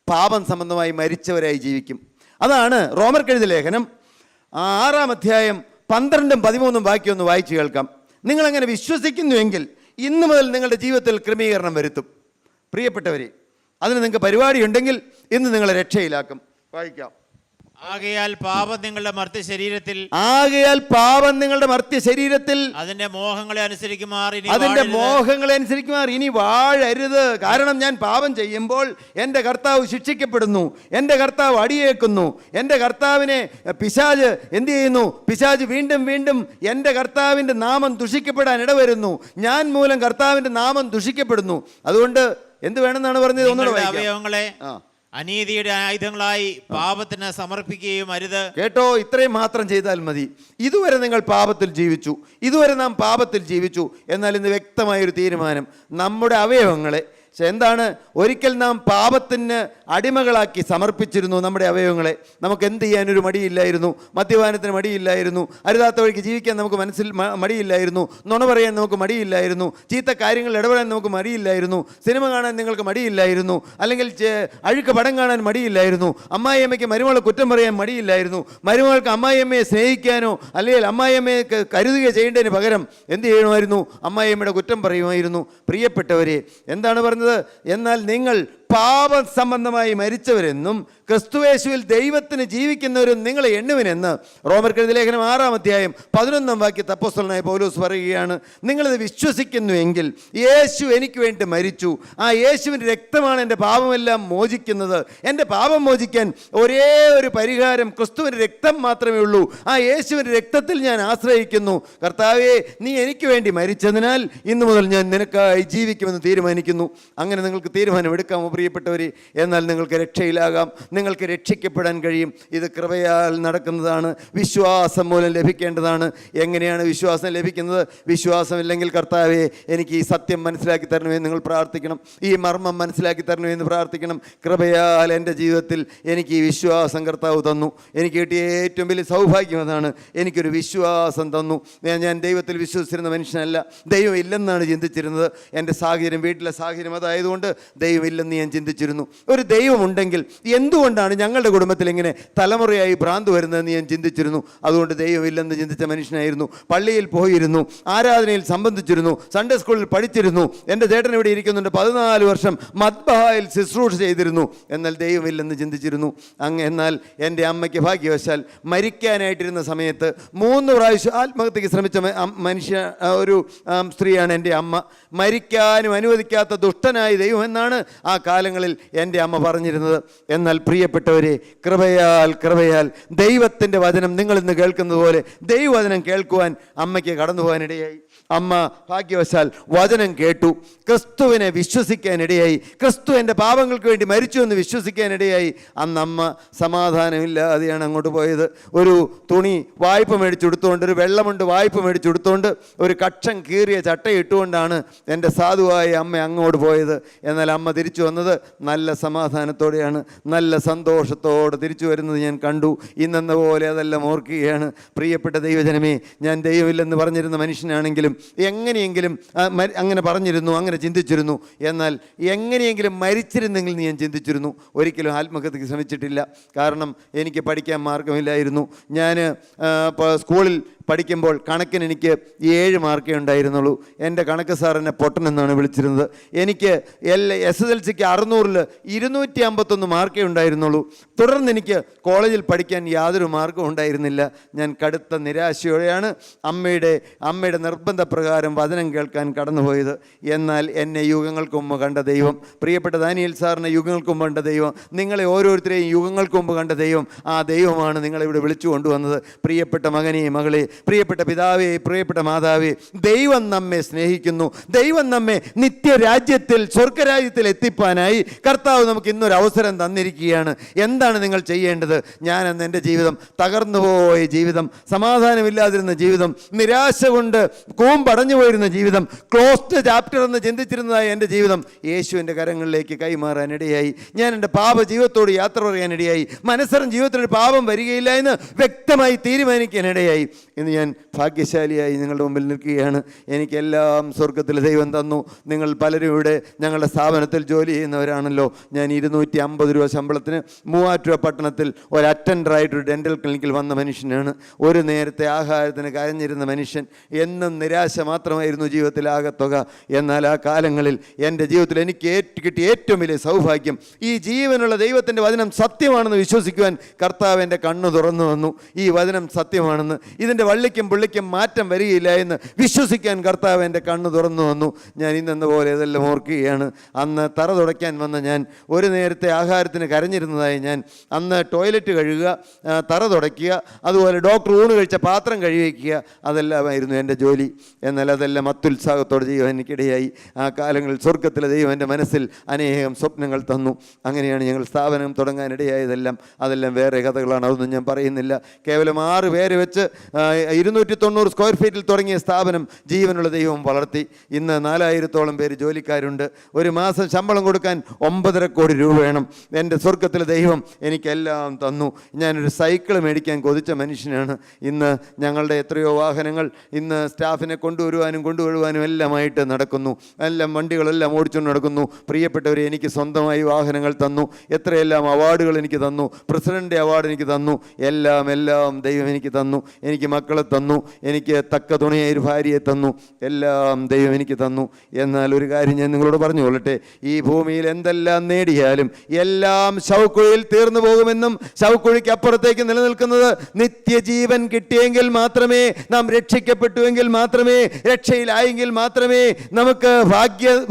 പാപം സംബന്ധമായി മരിച്ചവരായി ജീവിക്കും. അതാണ് റോമർക്കെഴുതിയ ലേഖനം 6-ാം അധ്യായം 12-13 വാക്യം ഒന്ന് വായിച്ചു കേൾക്കാം. നിങ്ങളങ്ങനെ വിശ്വസിക്കുന്നുവെങ്കിൽ ഇന്നു മുതൽ നിങ്ങളുടെ ജീവിതത്തിൽ ക്രമീകരണം വരുത്തും. പ്രിയപ്പെട്ടവരെ, അതിന് നിങ്ങൾക്ക് പരിപാടിയുണ്ടെങ്കിൽ ഇന്ന് നിങ്ങളെ രക്ഷയിലാക്കും. വായിക്കാം. ആകയാൽ പാപം നിങ്ങളുടെ മർത്യ ശരീരത്തിൽ അതിന്റെ മോഹങ്ങളെ അനുസരിക്കുമാർ ഇനി വാഴരുത്. കാരണം ഞാൻ പാപം ചെയ്യുമ്പോൾ എൻ്റെ കർത്താവ് ശിക്ഷിക്കപ്പെടുന്നു, എൻ്റെ കർത്താവ് അടിയേക്കുന്നു, എൻ്റെ കർത്താവിനെ പിശാച് എന്ത് ചെയ്യുന്നു? പിശാച് വീണ്ടും വീണ്ടും എൻ്റെ കർത്താവിൻ്റെ നാമം ദുഷിക്കപ്പെടാൻ ഇടവരുന്നു. ഞാൻ മൂലം കർത്താവിൻ്റെ നാമം ദുഷിക്കപ്പെടുന്നു. അതുകൊണ്ട് എന്ത് വേണമെന്നാണ് പറഞ്ഞത്? ഒന്നുകൂടെ വായിക്കാം. അനീതിയുടെ ആയുധങ്ങളായി പാപത്തിന് സമർപ്പിക്കുകയും അരുത്. കേട്ടോ, ഇത്രയും മാത്രം ചെയ്താൽ മതി. ഇതുവരെ നിങ്ങൾ പാപത്തിൽ ജീവിച്ചു, ഇതുവരെ നാം പാപത്തിൽ ജീവിച്ചു. എന്നാൽ ഇന്ന് വ്യക്തമായൊരു തീരുമാനം, നമ്മുടെ അവയവങ്ങളെ എന്താണ്? ഒരിക്കൽ നാം പാപത്തിന് അടിമകളാക്കി സമർപ്പിച്ചിരുന്നു നമ്മുടെ അവയവങ്ങളെ. നമുക്ക് എന്ത് ചെയ്യാനൊരു മടിയില്ലായിരുന്നു, മദ്യപാനത്തിന് മടിയില്ലായിരുന്നു, അരുതാത്ത വഴിക്ക് ജീവിക്കാൻ നമുക്ക് മനസ്സിൽ മടിയില്ലായിരുന്നു, നുണ പറയാൻ നമുക്ക് മടിയില്ലായിരുന്നു, ചീത്ത കാര്യങ്ങളിൽ ഇടപെടാൻ നമുക്ക് മടിയില്ലായിരുന്നു, സിനിമ കാണാൻ നിങ്ങൾക്ക് മടിയില്ലായിരുന്നു, അല്ലെങ്കിൽ അഴുക്ക് പടം കാണാൻ മടിയില്ലായിരുന്നു, അമ്മായിയമ്മയ്ക്ക് മരുമകളെ കുറ്റം പറയാൻ മടിയില്ലായിരുന്നു, മരുമകൾക്ക് അമ്മായിയമ്മയെ സ്നേഹിക്കാനോ അല്ലെങ്കിൽ അമ്മായിയമ്മയെ കരുതുകയോ ചെയ്യേണ്ടതിന് പകരം എന്ത് ചെയ്യണമായിരുന്നു? അമ്മായിയമ്മയുടെ കുറ്റം പറയുമായിരുന്നു. പ്രിയപ്പെട്ടവരെ, എന്താണ് പറഞ്ഞത്? എന്നാൽ നിങ്ങൾ പാപ സംബന്ധമായി മരിച്ചവരെന്നും ക്രിസ്തുയേശുവിൽ ദൈവത്തിന് ജീവിക്കുന്നവരും നിങ്ങളെ എണ്ണുവിനെന്ന് റോമർക്കെഴുതിയ ലേഖനം 6-ാം അധ്യായം 11-ാം വാക്യത്തിൽ അപ്പോസ്തലനായ പൗലോസ് പറയുകയാണ്. നിങ്ങളിത് വിശ്വസിക്കുന്നുവെങ്കിൽ യേശു എനിക്ക് വേണ്ടി മരിച്ചു, ആ യേശുവിൻ്റെ രക്തമാണ് എൻ്റെ പാപമെല്ലാം മോചിക്കുന്നത്. എൻ്റെ പാപം മോചിക്കാൻ ഒരേ ഒരു പരിഹാരം, ക്രിസ്തുവിൻ്റെ രക്തം മാത്രമേ ഉള്ളൂ. ആ യേശുവിൻ്റെ രക്തത്തിൽ ഞാൻ ആശ്രയിക്കുന്നു. കർത്താവേ, നീ എനിക്ക് വേണ്ടി മരിച്ചതിനാൽ ഇന്നു മുതൽ ഞാൻ നിനക്കായി ജീവിക്കുമെന്ന് തീരുമാനിക്കുന്നു. അങ്ങനെ നിങ്ങൾക്ക് തീരുമാനം എടുക്കാമോ? പ്രിയപ്പെട്ടവർ. എന്നാൽ നിങ്ങൾക്ക് രക്ഷയിലാകാം, നിങ്ങൾക്ക് രക്ഷിക്കപ്പെടാൻ കഴിയും. ഇത് കൃപയാൽ നടക്കുന്നതാണ്, വിശ്വാസം മൂലം ലഭിക്കേണ്ടതാണ്. എങ്ങനെയാണ് വിശ്വാസം ലഭിക്കുന്നത്? വിശ്വാസമില്ലെങ്കിൽ കർത്താവേ എനിക്ക് ഈ സത്യം മനസ്സിലാക്കി തരണമെന്ന് നിങ്ങൾ പ്രാർത്ഥിക്കണം, ഈ മർമ്മം മനസ്സിലാക്കി തരണമെന്ന് പ്രാർത്ഥിക്കണം. കൃപയാൽ എൻ്റെ ജീവിതത്തിൽ എനിക്ക് ഈ വിശ്വാസം കർത്താവ് തന്നു. എനിക്ക് കിട്ടിയ ഏറ്റവും വലിയ സൗഭാഗ്യം അതാണ്. എനിക്കൊരു വിശ്വാസം തന്നു. ഞാൻ ദൈവത്തിൽ വിശ്വസിച്ചിരുന്ന മനുഷ്യനല്ല, ദൈവം ഇല്ലെന്നാണ് ചിന്തിച്ചിരുന്നത്. എൻ്റെ സാഹചര്യം, വീട്ടിലെ സാഹചര്യം അതായതുകൊണ്ട് ദൈവം ഇല്ലെന്ന് ഞാൻ ചിന്തിച്ചിരുന്നു. ഒരു ദൈവമുണ്ടെങ്കിൽ എന്തുകൊണ്ടാണ് ഞങ്ങളുടെ കുടുംബത്തിൽ ഇങ്ങനെ തലമുറയായി ഭ്രാന്ത് വരുന്നതെന്ന് ഞാൻ ചിന്തിച്ചിരുന്നു. അതുകൊണ്ട് ദൈവമില്ലെന്ന് ചിന്തിച്ച മനുഷ്യനായിരുന്നു. പള്ളിയിൽ പോയിരുന്നു, ആരാധനയിൽ സംബന്ധിച്ചിരുന്നു, സൺഡേ സ്കൂളിൽ പഠിച്ചിരുന്നു. എൻ്റെ ചേട്ടൻ ഇവിടെ ഇരിക്കുന്നുണ്ട്, 14 വർഷം മദ്ബഹായിൽ ശുശ്രൂഷ ചെയ്തിരുന്നു. എന്നാൽ ദൈവമില്ലെന്ന് ചിന്തിച്ചിരുന്നു. എന്നാൽ എൻ്റെ അമ്മയ്ക്ക് ഭാഗ്യവശാൽ മരിക്കാനായിട്ടിരുന്ന സമയത്ത് 3 പ്രാവശ്യം ആത്മഹത്യക്ക് ശ്രമിച്ച ഒരു സ്ത്രീയാണ് എൻ്റെ അമ്മ. മരിക്കാനും അനുവദിക്കാത്ത ദുഷ്ടനായ ദൈവം എന്നാണ് ആ കാലങ്ങളിൽ എൻ്റെ അമ്മ പറഞ്ഞിരുന്നത്. എന്നാൽ പ്രിയപ്പെട്ടവരെ, കൃപയാൽ ദൈവത്തിൻ്റെ വചനം നിങ്ങളിന്ന് കേൾക്കുന്നത് പോലെ ദൈവവചനം കേൾക്കുവാൻ അമ്മയ്ക്ക് കടന്നു പോകാനിടയായി. അമ്മ ഭാഗ്യവശാൽ വചനം കേട്ടു, ക്രിസ്തുവിനെ വിശ്വസിക്കാനിടയായി, ക്രിസ്തു എൻ്റെ പാപങ്ങൾക്ക് വേണ്ടി മരിച്ചു എന്ന് വിശ്വസിക്കാനിടയായി. അന്ന് അമ്മ സമാധാനമില്ലാതെയാണ് അങ്ങോട്ട് പോയത്. ഒരു തുണി വായ്പ മേടിച്ചെടുത്തുകൊണ്ട്, ഒരു വെള്ളമുണ്ട് വായ്പ മേടിച്ചെടുത്തുകൊണ്ട്, ഒരു കക്ഷം കീറിയ ചട്ടയിട്ടുകൊണ്ടാണ് എൻ്റെ സാധുവായ അമ്മ അങ്ങോട്ട് പോയത്. എന്നാൽ അമ്മ തിരിച്ചു വന്നത് നല്ല സമാധാനത്തോടെയാണ്, നല്ല സന്തോഷത്തോടെ തിരിച്ചു വരുന്നത് ഞാൻ കണ്ടു. ഇന്നെന്ന പോലെ അതെല്ലാം ഓർക്കുകയാണ്. പ്രിയപ്പെട്ട ദൈവജനമേ, ഞാൻ ദൈവമില്ലെന്ന് പറഞ്ഞിരുന്ന മനുഷ്യനാണെങ്കിലും എങ്ങനെയെങ്കിലും അങ്ങനെ പറഞ്ഞിരുന്നു, അങ്ങനെ ചിന്തിച്ചിരുന്നു. എന്നാൽ എങ്ങനെയെങ്കിലും മരിച്ചിരുന്നെങ്കിൽ ഞാൻ ചിന്തിച്ചിരുന്നു. ഒരിക്കലും ആത്മഹത്യക്ക് ശ്രമിച്ചിട്ടില്ല. കാരണം എനിക്ക് പഠിക്കാൻ മാർഗമില്ലായിരുന്നു. ഞാൻ സ്കൂളിൽ പഠിക്കുമ്പോൾ കണക്കിന് എനിക്ക് 7 മാർക്കേ ഉണ്ടായിരുന്നുള്ളൂ. എൻ്റെ കണക്ക് സാർ എന്നെ പൊട്ടനെന്നാണ് വിളിച്ചിരുന്നത്. എനിക്ക് SSLCക്ക് 600-ൽ 251 മാർക്കേ ഉണ്ടായിരുന്നുള്ളൂ. തുടർന്ന് എനിക്ക് കോളേജിൽ പഠിക്കാൻ യാതൊരു മാർഗവും ഉണ്ടായിരുന്നില്ല. ഞാൻ കടുത്ത നിരാശയോടെയാണ് അമ്മയുടെ നിർബന്ധപ്രകാരം വചനം കേൾക്കാൻ കടന്നുപോയത്. എന്നാൽ എന്നെ യുഗങ്ങൾക്ക് മുമ്പ് കണ്ട ദൈവം, പ്രിയപ്പെട്ട ദാനിയേൽ സാറിനെ യുഗങ്ങൾക്ക് മുമ്പ് കണ്ട ദൈവം, നിങ്ങളെ ഓരോരുത്തരെയും യുഗങ്ങൾക്ക് മുമ്പ് കണ്ട ദൈവം, ആ ദൈവമാണ് നിങ്ങളെ ഇവിടെ വിളിച്ചു കൊണ്ടുവന്നത്. പ്രിയപ്പെട്ട മകനെ, മകളെ, പ്രിയപ്പെട്ട പിതാവേ, പ്രിയപ്പെട്ട മാതാവേ, ദൈവം നമ്മെ സ്നേഹിക്കുന്നു. ദൈവം നമ്മെ നിത്യരാജ്യത്തിൽ, സ്വർഗരാജ്യത്തിൽ എത്തിപ്പാനായി കർത്താവ് നമുക്ക് ഇന്നൊരു അവസരം തന്നിരിക്കുകയാണ്. എന്താണ് നിങ്ങൾ ചെയ്യേണ്ടത്? ഞാനെന്ന് എൻ്റെ ജീവിതം, തകർന്നുപോയ ജീവിതം, സമാധാനമില്ലാതിരുന്ന ജീവിതം, നിരാശ കൊണ്ട് കൂമ്പടഞ്ഞു പോയിരുന്ന ജീവിതം, ക്ലോസ്ഡ് ചാപ്റ്റർ എന്ന് ചിന്തിച്ചിരുന്നതായ എൻ്റെ ജീവിതം യേശുവിൻ്റെ കരങ്ങളിലേക്ക് കൈമാറാനിടയായി. ഞാൻ എൻ്റെ പാപ ജീവിതത്തോട് യാത്ര പറയാനിടയായി. മനസ്സറിഞ്ഞ ജീവിതത്തിലൊരു പാപം വരികയില്ല എന്ന് വ്യക്തമായി തീരുമാനിക്കാനിടയായി. ഇന്ന് ഞാൻ ഭാഗ്യശാലിയായി നിങ്ങളുടെ മുമ്പിൽ നിൽക്കുകയാണ്. എനിക്കെല്ലാം സ്വർഗത്തിലെ ദൈവം തന്നു. നിങ്ങൾ പലരും ഇവിടെ ഞങ്ങളുടെ സ്ഥാപനത്തിൽ ജോലി ചെയ്യുന്നവരാണല്ലോ. ഞാൻ 250 രൂപ ശമ്പളത്തിന് മൂവാറ്റുപുഴ പട്ടണത്തിൽ ഒരു അറ്റൻഡറായിട്ടൊരു ഡെൻ്റൽ ക്ലിനിക്കിൽ വന്ന മനുഷ്യനാണ്. ഒരു നേരത്തെ ആഹാരത്തിന് കരഞ്ഞിരുന്ന മനുഷ്യൻ. എന്നും നിരാശ മാത്രമായിരുന്നു ജീവിതത്തിൽ ആകത്തുക. എന്നാൽ ആ കാലങ്ങളിൽ എൻ്റെ ജീവിതത്തിൽ എനിക്ക് കിട്ടിയ ഏറ്റവും വലിയ സൗഭാഗ്യം, ഈ ജീവനുള്ള ദൈവത്തിൻ്റെ വചനം സത്യമാണെന്ന് വിശ്വസിക്കുവാൻ കർത്താവ് എൻ്റെ കണ്ണ് തുറന്നു വന്നു. ഈ വചനം സത്യമാണെന്ന്, ഇതിൻ്റെ വള്ളിക്കും പുള്ളിക്കും മാറ്റം വരികയില്ല എന്ന് വിശ്വസിക്കാൻ കർത്താവ് എൻ്റെ കണ്ണ് തുറന്നു വന്നു. ഞാൻ ഇന്നെന്ന പോലെ ഇതെല്ലാം ഓർക്കുകയാണ്. അന്ന് തറ തുടയ്ക്കാൻ വന്ന ഞാൻ, ഒരു നേരത്തെ ആഹാരത്തിന് കരഞ്ഞിരുന്നതായി ഞാൻ, അന്ന് ടോയ്ലറ്റ് കഴുകുക, തറ തുടയ്ക്കുക, അതുപോലെ ഡോക്ടർ ഊണ് കഴിച്ച പാത്രം കഴുകിവയ്ക്കുക, അതെല്ലാമായിരുന്നു എൻ്റെ ജോലി. എന്നാൽ അതെല്ലാം അത്യുത്സാഹത്തോടെ ചെയ്യുവാൻ എനിക്കിടയായി. ആ കാലങ്ങളിൽ സ്വർഗത്തിലെ ദൈവം എൻ്റെ മനസ്സിൽ അനേകം സ്വപ്നങ്ങൾ തന്നു. അങ്ങനെയാണ് ഞങ്ങൾ സ്ഥാപനം തുടങ്ങാനിടയായതെല്ലാം. അതെല്ലാം വേറെ കഥകളാണ്, അതൊന്നും ഞാൻ പറയുന്നില്ല. കേവലം 6 പേരെ വെച്ച് 290 സ്ക്വയർ ഫീറ്റിൽ തുടങ്ങിയ സ്ഥാപനം ജീവനുള്ള ദൈവം വളർത്തി. ഇന്ന് 4000-ഓളം പേര് ജോലിക്കാരുണ്ട്. ഒരു മാസം ശമ്പളം കൊടുക്കാൻ 9.5 കോടി രൂപ വേണം. എൻ്റെ സ്വർഗത്തിലെ ദൈവം എനിക്കെല്ലാം തന്നു. ഞാനൊരു സൈക്കിൾ മേടിക്കാൻ കൊതിച്ച മനുഷ്യനാണ്. ഇന്ന് ഞങ്ങളുടെ എത്രയോ വാഹനങ്ങൾ ഇന്ന് സ്റ്റാഫിനെ കൊണ്ടുവരുവാനും എല്ലാമായിട്ട് നടക്കുന്നു. എല്ലാം വണ്ടികളെല്ലാം ഓടിച്ചുകൊണ്ട് നടക്കുന്നു. പ്രിയപ്പെട്ടവരെ, എനിക്ക് സ്വന്തമായി വാഹനങ്ങൾ തന്നു. എത്രയെല്ലാം അവാർഡുകൾ എനിക്ക് തന്നു. പ്രസിഡൻ്റ് അവാർഡ് എനിക്ക് തന്നു. എല്ലാം ദൈവം എനിക്ക് തന്നു. എനിക്ക് മക്കളെ തന്നു. എനിക്ക് തക്ക തുണയായ ഒരു ഭാര്യയെ തന്നു. എല്ലാം ദൈവം എനിക്ക് തന്നു. എന്നാൽ ഒരു കാര്യം ഞാൻ നിങ്ങളോട് പറഞ്ഞു കൊള്ളട്ടെ, ഈ ഭൂമിയിൽ എന്തെല്ലാം നേടിയാലും എല്ലാം ശവക്കുഴിയിൽ തീർന്നു പോകുമെന്നും ശവക്കുഴിക്ക് അപ്പുറത്തേക്ക് നിലനിൽക്കുന്നത് നിത്യജീവൻ കിട്ടിയെങ്കിൽ മാത്രമേ, നാം രക്ഷിക്കപ്പെട്ടുവെങ്കിൽ മാത്രമേ, രക്ഷയിലായെങ്കിൽ മാത്രമേ നമുക്ക്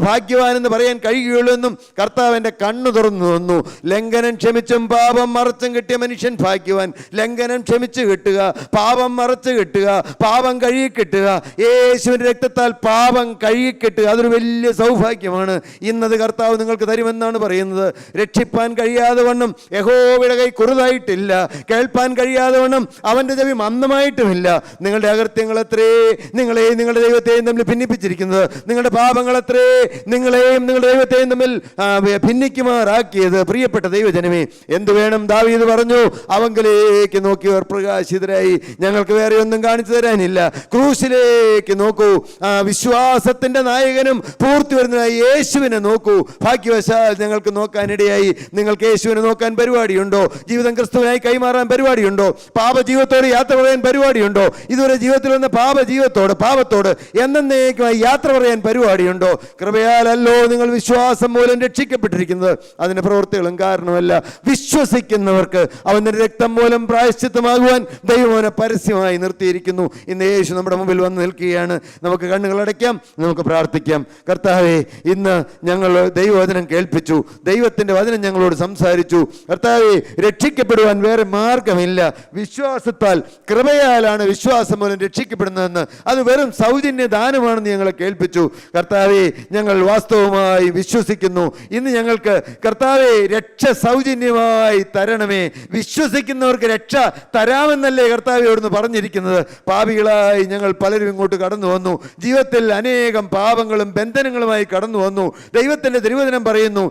ഭാഗ്യവാനെന്ന് പറയാൻ കഴിയുകയുള്ളൂ എന്നും കർത്താവിൻ്റെ കണ്ണു തുറന്നു തന്നു. ലംഘനം ക്ഷമിച്ചും പാപം മറച്ചും കിട്ടിയ മനുഷ്യൻ ഭാഗ്യവാൻ. ലംഘനം ക്ഷമിച്ച് കിട്ടുക, പാപം മറച്ച് കെട്ടുക, പാപം കഴുകിക്കെട്ടുക. യേശുവിൻ്റെ രക്തത്താൽ പാപം കഴുകിക്കെട്ടുക. അതൊരു വലിയ സൗഭാഗ്യമാണ്. ഇന്നത് കർത്താവ് നിങ്ങൾക്ക് തരുമെന്നാണ് പറയുന്നത്. രക്ഷിപ്പാൻ കഴിയാതെ വണ്ണം യഹോവയുടെ കൈ കുറുതായിട്ടില്ല, കേൾപ്പാൻ കഴിയാതെ വണ്ണം അവൻ്റെ ചെവി മന്ദമായിട്ടുമില്ല. നിങ്ങളുടെ അകൃത്യങ്ങളത്രേ നിങ്ങളെയും നിങ്ങളുടെ ദൈവത്തെയും തമ്മിൽ ഭിന്നിപ്പിച്ചിരിക്കുന്നത്. നിങ്ങളുടെ പാപങ്ങളത്രേ നിങ്ങളെയും നിങ്ങളുടെ ദൈവത്തെയും തമ്മിൽ ഭിന്നിക്കുമാറാക്കിയത്. പ്രിയപ്പെട്ട ദൈവജനമേ, എന്തു വേണം? ദാവീദ് പറഞ്ഞു, അവങ്കലേക്ക് നോക്കിയവർ പ്രകാശിതരായി. ഞങ്ങൾക്ക് വേറെ ഒന്നും കാണിച്ചു തരാനില്ല. ക്രൂശിലേക്ക് നോക്കൂ. വിശ്വാസത്തിന്റെ നായകനും പൂർത്തി വരുന്നതായി യേശുവിനെ നോക്കൂ. ഭാഗ്യവശാൽ ഞങ്ങൾക്ക് നോക്കാനിടയായി. നിങ്ങൾക്ക് യേശുവിനെ നോക്കാൻ പരിപാടിയുണ്ടോ? ജീവിതം ക്രിസ്തുവിനായി കൈമാറാൻ പരിപാടിയുണ്ടോ? പാപജീവിതത്തോട് യാത്ര പറയാൻ പരിപാടിയുണ്ടോ? ഇതുവരെ ജീവിതത്തിൽ വന്ന പാപത്തോട് എന്നേക്കുമായി യാത്ര പറയാൻ പരിപാടിയുണ്ടോ? കൃപയാലല്ലോ നിങ്ങൾ വിശ്വാസം മൂലം രക്ഷിക്കപ്പെട്ടിരിക്കുന്നത്, അതിന്റെ പ്രവൃത്തികളും കാരണമല്ല. വിശ്വസിക്കുന്നവർക്ക് അവന്റെ രക്തം മൂലം പ്രായശ്ചിത്തമാകുവാൻ ദൈവം അവനെ പരസ്യമായി നിർത്തിയിരിക്കുന്നു. ഇന്ന് യേശു നമ്മുടെ മുമ്പിൽ വന്ന് നിൽക്കുകയാണ്. നമുക്ക് കണ്ണുകൾ അടയ്ക്കാം, നമുക്ക് പ്രാർത്ഥിക്കാം. കർത്താവേ, ഇന്ന് ഞങ്ങൾ ദൈവവചനം കേൾപ്പിച്ചു, ദൈവത്തിന്റെ വചനം ഞങ്ങളോട് സംസാരിച്ചു. കർത്താവേ, രക്ഷിക്കപ്പെടുവാൻ വേറെ മാർഗമില്ല. വിശ്വാസത്താൽ, കൃപയാലാണ് വിശ്വാസം മൂലം രക്ഷിക്കപ്പെടുന്നതെന്ന്, അത് വെറും സൗജന്യ ദാനമാണെന്ന് ഞങ്ങളെ കേൾപ്പിച്ചു. കർത്താവേ, ഞങ്ങൾ വാസ്തവമായി വിശ്വസിക്കുന്നു. ഇന്ന് ഞങ്ങൾക്ക് കർത്താവേ രക്ഷ സൗജന്യമായി തരണമേ. വിശ്വസിക്കുന്നവർക്ക് രക്ഷ തരാമെന്നല്ലേ കർത്താവേ അവിടുന്ന് പറഞ്ഞിരിക്കുന്നത്? പാപികളായി ഞങ്ങൾ പലരും ഇങ്ങോട്ട് കടന്നു വന്നു. ജീവിതത്തിൽ അനേകം പാപങ്ങളും ബന്ധനങ്ങളുമായി കടന്നു വന്നു. ദൈവത്തിന്റെ തിരുവചനം പറയുന്നു,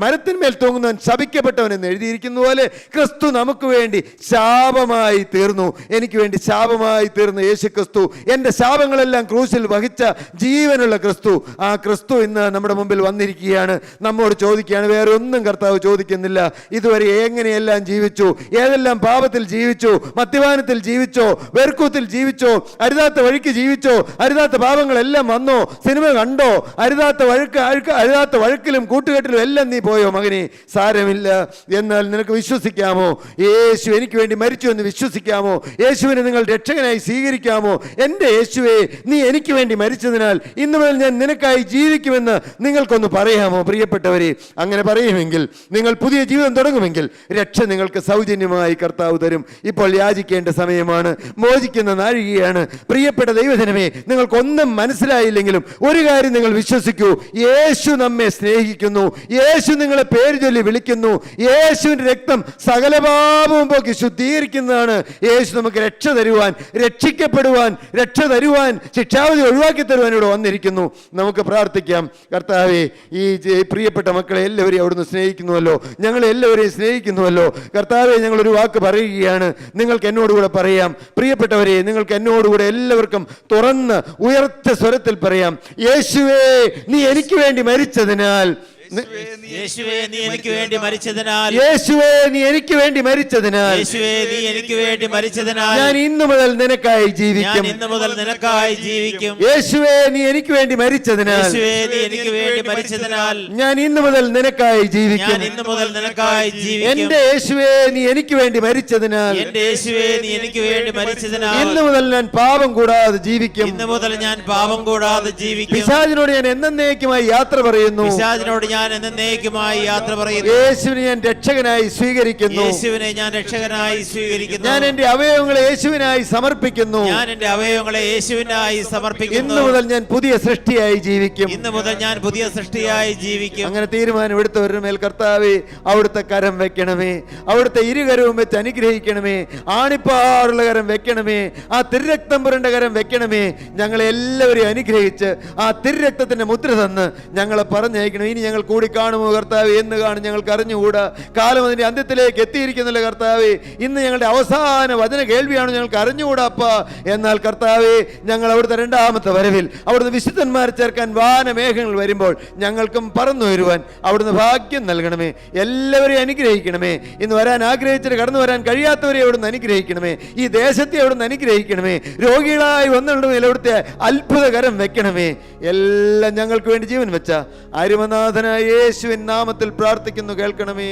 മരത്തിന്മേൽ തൂങ്ങുന്നവൻ ശപിക്കപ്പെട്ടവൻ എന്ന് എഴുതിയിരിക്കുന്ന പോലെ ക്രിസ്തു നമുക്ക് വേണ്ടി ശാപമായി തീർന്നു. എനിക്ക് വേണ്ടി ശാപമായി തീർന്നു യേശു ക്രിസ്തു, എൻ്റെ ശാപങ്ങളെല്ലാം ക്രൂശിൽ വഹിച്ച ജീവനുള്ള ക്രിസ്തു. ആ ക്രിസ്തു ഇന്ന് നമ്മുടെ മുമ്പിൽ വന്നിരിക്കുകയാണ്. നമ്മോട് ചോദിക്കുകയാണ്, വേറെ ഒന്നും കർത്താവ് ചോദിക്കുന്നില്ല. ഇതുവരെ എങ്ങനെയെല്ലാം ജീവിച്ചു, ഏതെല്ലാം പാപത്തിൽ ജീവിച്ചു, മദ്യപാനത്തിൽ ജീവിച്ചോ, വെറുക്കൂത്തിൽ ജീവിച്ചോ, അരുതാത്ത വഴിക്ക് ജീവിച്ചോ, അരുതാത്ത പാപങ്ങളെല്ലാം വന്നോ, സിനിമ കണ്ടോ, അരുതാത്ത വഴക്കിലും കൂട്ടുകെട്ടിലും എല്ലാം നീ പോയോ മകനെ? സാരമില്ല. എന്നാൽ നിനക്ക് വിശ്വസിക്കാമോ? യേശു എനിക്ക് വേണ്ടി മരിച്ചു എന്ന് വിശ്വസിക്കാമോ? യേശുവിനെ നിങ്ങൾ രക്ഷകനായി സ്വീകരിക്കാമോ? എൻ്റെ യേശുവേ, നീ എനിക്ക് വേണ്ടി മരിച്ചതിനാൽ ഇന്നു മുതൽ ഞാൻ നിനക്കായി ജീവിക്കുമെന്ന് നിങ്ങൾക്കൊന്ന് പറയാമോ? പ്രിയപ്പെട്ടവരെ, അങ്ങനെ പറയുമെങ്കിൽ, നിങ്ങൾ പുതിയ ജീവിതം തുടങ്ങുമെങ്കിൽ രക്ഷ നിങ്ങൾക്ക് സൗജന്യമായി കർത്താവ് തരും. ഇപ്പോൾ യാചിക്കേണ്ട സമയമാണ്, മോചിക്കുന്ന നാഴികയാണ്. പ്രിയപ്പെട്ട ദൈവജനമേ, നിങ്ങൾക്കൊന്നും മനസ്സിലായില്ലെങ്കിലും ഒരു കാര്യം നിങ്ങൾ വിശ്വസിക്കൂ, യേശു നമ്മെ സ്നേഹിക്കുന്നു. യേശു നിങ്ങളെ പേര് ചൊല്ലി വിളിക്കുന്നു. യേശുവിൻ്റെ രക്തം സകല പാപവും പോക്കി ശുദ്ധീകരിക്കുന്നതാണ്. യേശു നമുക്ക് രക്ഷ തരുവാൻ, രക്ഷിക്കപ്പെടുവാൻ, രക്ഷ തരുവാൻ, ശിക്ഷാവിധി ഒഴിവാക്കി തരുവാൻ ഇവിടെ വന്നിരിക്കുന്നു. നമുക്ക് പ്രാർത്ഥിക്കാം. കർത്താവേ, ഈ പ്രിയപ്പെട്ട മക്കളെ എല്ലാവരെയും അവിടുന്ന് സ്നേഹിക്കുന്നുവല്ലോ, ഞങ്ങളെ എല്ലാവരെയും സ്നേഹിക്കുന്നുവല്ലോ. കർത്താവേ, ഞങ്ങളൊരു വാക്ക് പറയുകയാണ്, നിങ്ങൾക്ക് എന്നോടുകൂടെ പറയാം. പ്രിയപ്പെട്ടവരെ, നിങ്ങൾക്ക് എന്നോടുകൂടെ എല്ലാവർക്കും തുറന്ന് ഉയർത്ത സ്വരത്തിൽ പറയാം, യേശുവേ, നീ എനിക്ക് വേണ്ടി മരിച്ചതിനാൽ, യേശുവേ, നീ എനിക്ക് വേണ്ടി മരിച്ചതിനാൽ, യേശുവേ, നീ എനിക്ക് വേണ്ടി മരിച്ചതിനാൽ, യേശുവേ, നീ എനിക്ക് വേണ്ടി മരിച്ചതിനാൽ ഞാൻ ഇന്നു മുതൽ നിനക്കായി ജീവിക്കും. ഇന്നു മുതൽ നിനക്കായി ജീവിക്കും. യേശുവേ, നീ എനിക്ക് വേണ്ടി മരിച്ചതിനാൽ, യേശുവേ, നീ എനിക്ക് വേണ്ടി മരിച്ചതിനാൽ ഞാൻ ഇന്നു മുതൽ നിനക്കായി ജീവിക്കും. ഇന്നു മുതൽ നിനക്കായി ജീവിക്കും. എന്റെ യേശുവേ, നീ എനിക്ക് വേണ്ടി മരിച്ചതിനാൽ, എന്റെ യേശുവേ, നീ എനിക്ക് വേണ്ടി മരിച്ചതിനാൽ ഇന്നു മുതൽ ഞാൻ പാപം കൂടാതെ ജീവിക്കും. ഇന്നു മുതൽ ഞാൻ പാപം കൂടാതെ ജീവിക്കും. പിശാചിനോട് ഞാൻ എന്നേക്കുമായി യാത്ര പറയുന്നു. പിശാചിനോട് ഞാൻ എന്നേക്കുമായി യാത്ര പറയുന്നു. യേശുവിനെ ഞാൻ രക്ഷകനായി സ്വീകരിക്കുന്നു. യേശുവിനെ ഞാൻ രക്ഷകനായി സ്വീകരിക്കുന്നു. ഞാൻ എന്റെ അവയവങ്ങളെ യേശുവിനായി സമർപ്പിക്കുന്നു. ഞാൻ എന്റെ അവയവങ്ങളെ യേശുവിനായി സമർപ്പിക്കുന്നു. ഇന്നു മുതൽ ഞാൻ പുതിയ സൃഷ്ടിയായി ജീവിക്കും. ഇന്നു മുതൽ ഞാൻ പുതിയ സൃഷ്ടിയായി ജീവിക്കും. അങ്ങനെ തീരുമാനം എടുത്തവരുടെ മേൽ കർത്താവേ, അവിടുത്തെ കരം വെക്കണമേ, അവിടുത്തെ ഇരുകരവും വെച്ച് അനുഗ്രഹിക്കണമേ, ആണിപ്പാറുള്ള കരം വെക്കണമേ, ആ തിരുരക്തം പുരണ്ട കരം വെക്കണമേ. ഞങ്ങളെ എല്ലാവരെയും അനുഗ്രഹിച്ച് ആ തിരുരക്തത്തിന്റെ മുദ്ര തന്ന് ഞങ്ങളെ പറഞ്ഞയക്കണം. ഇനി ഞങ്ങൾ കൂടി കാണുമോ കർത്താവേ? എന്ന് കാണും ഞങ്ങൾക്ക് അറിഞ്ഞുകൂടാ. കാലം അതിന്റെ അന്ത്യത്തിലേക്ക് എത്തിയിരിക്കുന്നില്ല കർത്താവേ. ഇന്ന് ഞങ്ങളുടെ അവസാന വചന കേൾവിയാണ് ഞങ്ങൾക്ക് അറിഞ്ഞുകൂടാ അപ്പ. എന്നാൽ കർത്താവേ, ഞങ്ങൾ അവിടുത്തെ രണ്ടാമത്തെ വരവിൽ അവിടുന്ന് വിശുദ്ധന്മാരെ ചേർക്കാൻ വാനമേഘങ്ങൾ വരുമ്പോൾ ഞങ്ങൾക്കും പറന്നു വരുവാൻ അവിടുന്ന് ഭാഗ്യം നൽകണമേ. എല്ലാവരെയും അനുഗ്രഹിക്കണമേ. ഇന്ന് വരാൻ ആഗ്രഹിച്ചിട്ട് കടന്നു വരാൻ കഴിയാത്തവരെ അവിടുന്ന് അനുഗ്രഹിക്കണമേ. ഈ ദേശത്തെ അവിടുന്ന് അനുഗ്രഹിക്കണമേ. രോഗികളായി വന്നിട്ടുണ്ട് അവിടുത്തെ അത്ഭുതകരം വെക്കണമേ. എല്ലാം ഞങ്ങൾക്ക് വേണ്ടി ജീവൻ വെച്ച അരുമനാഥനായ യേശുവിൻ നാമത്തിൽ പ്രാർത്ഥിക്കുന്നു, കേൾക്കണമേ.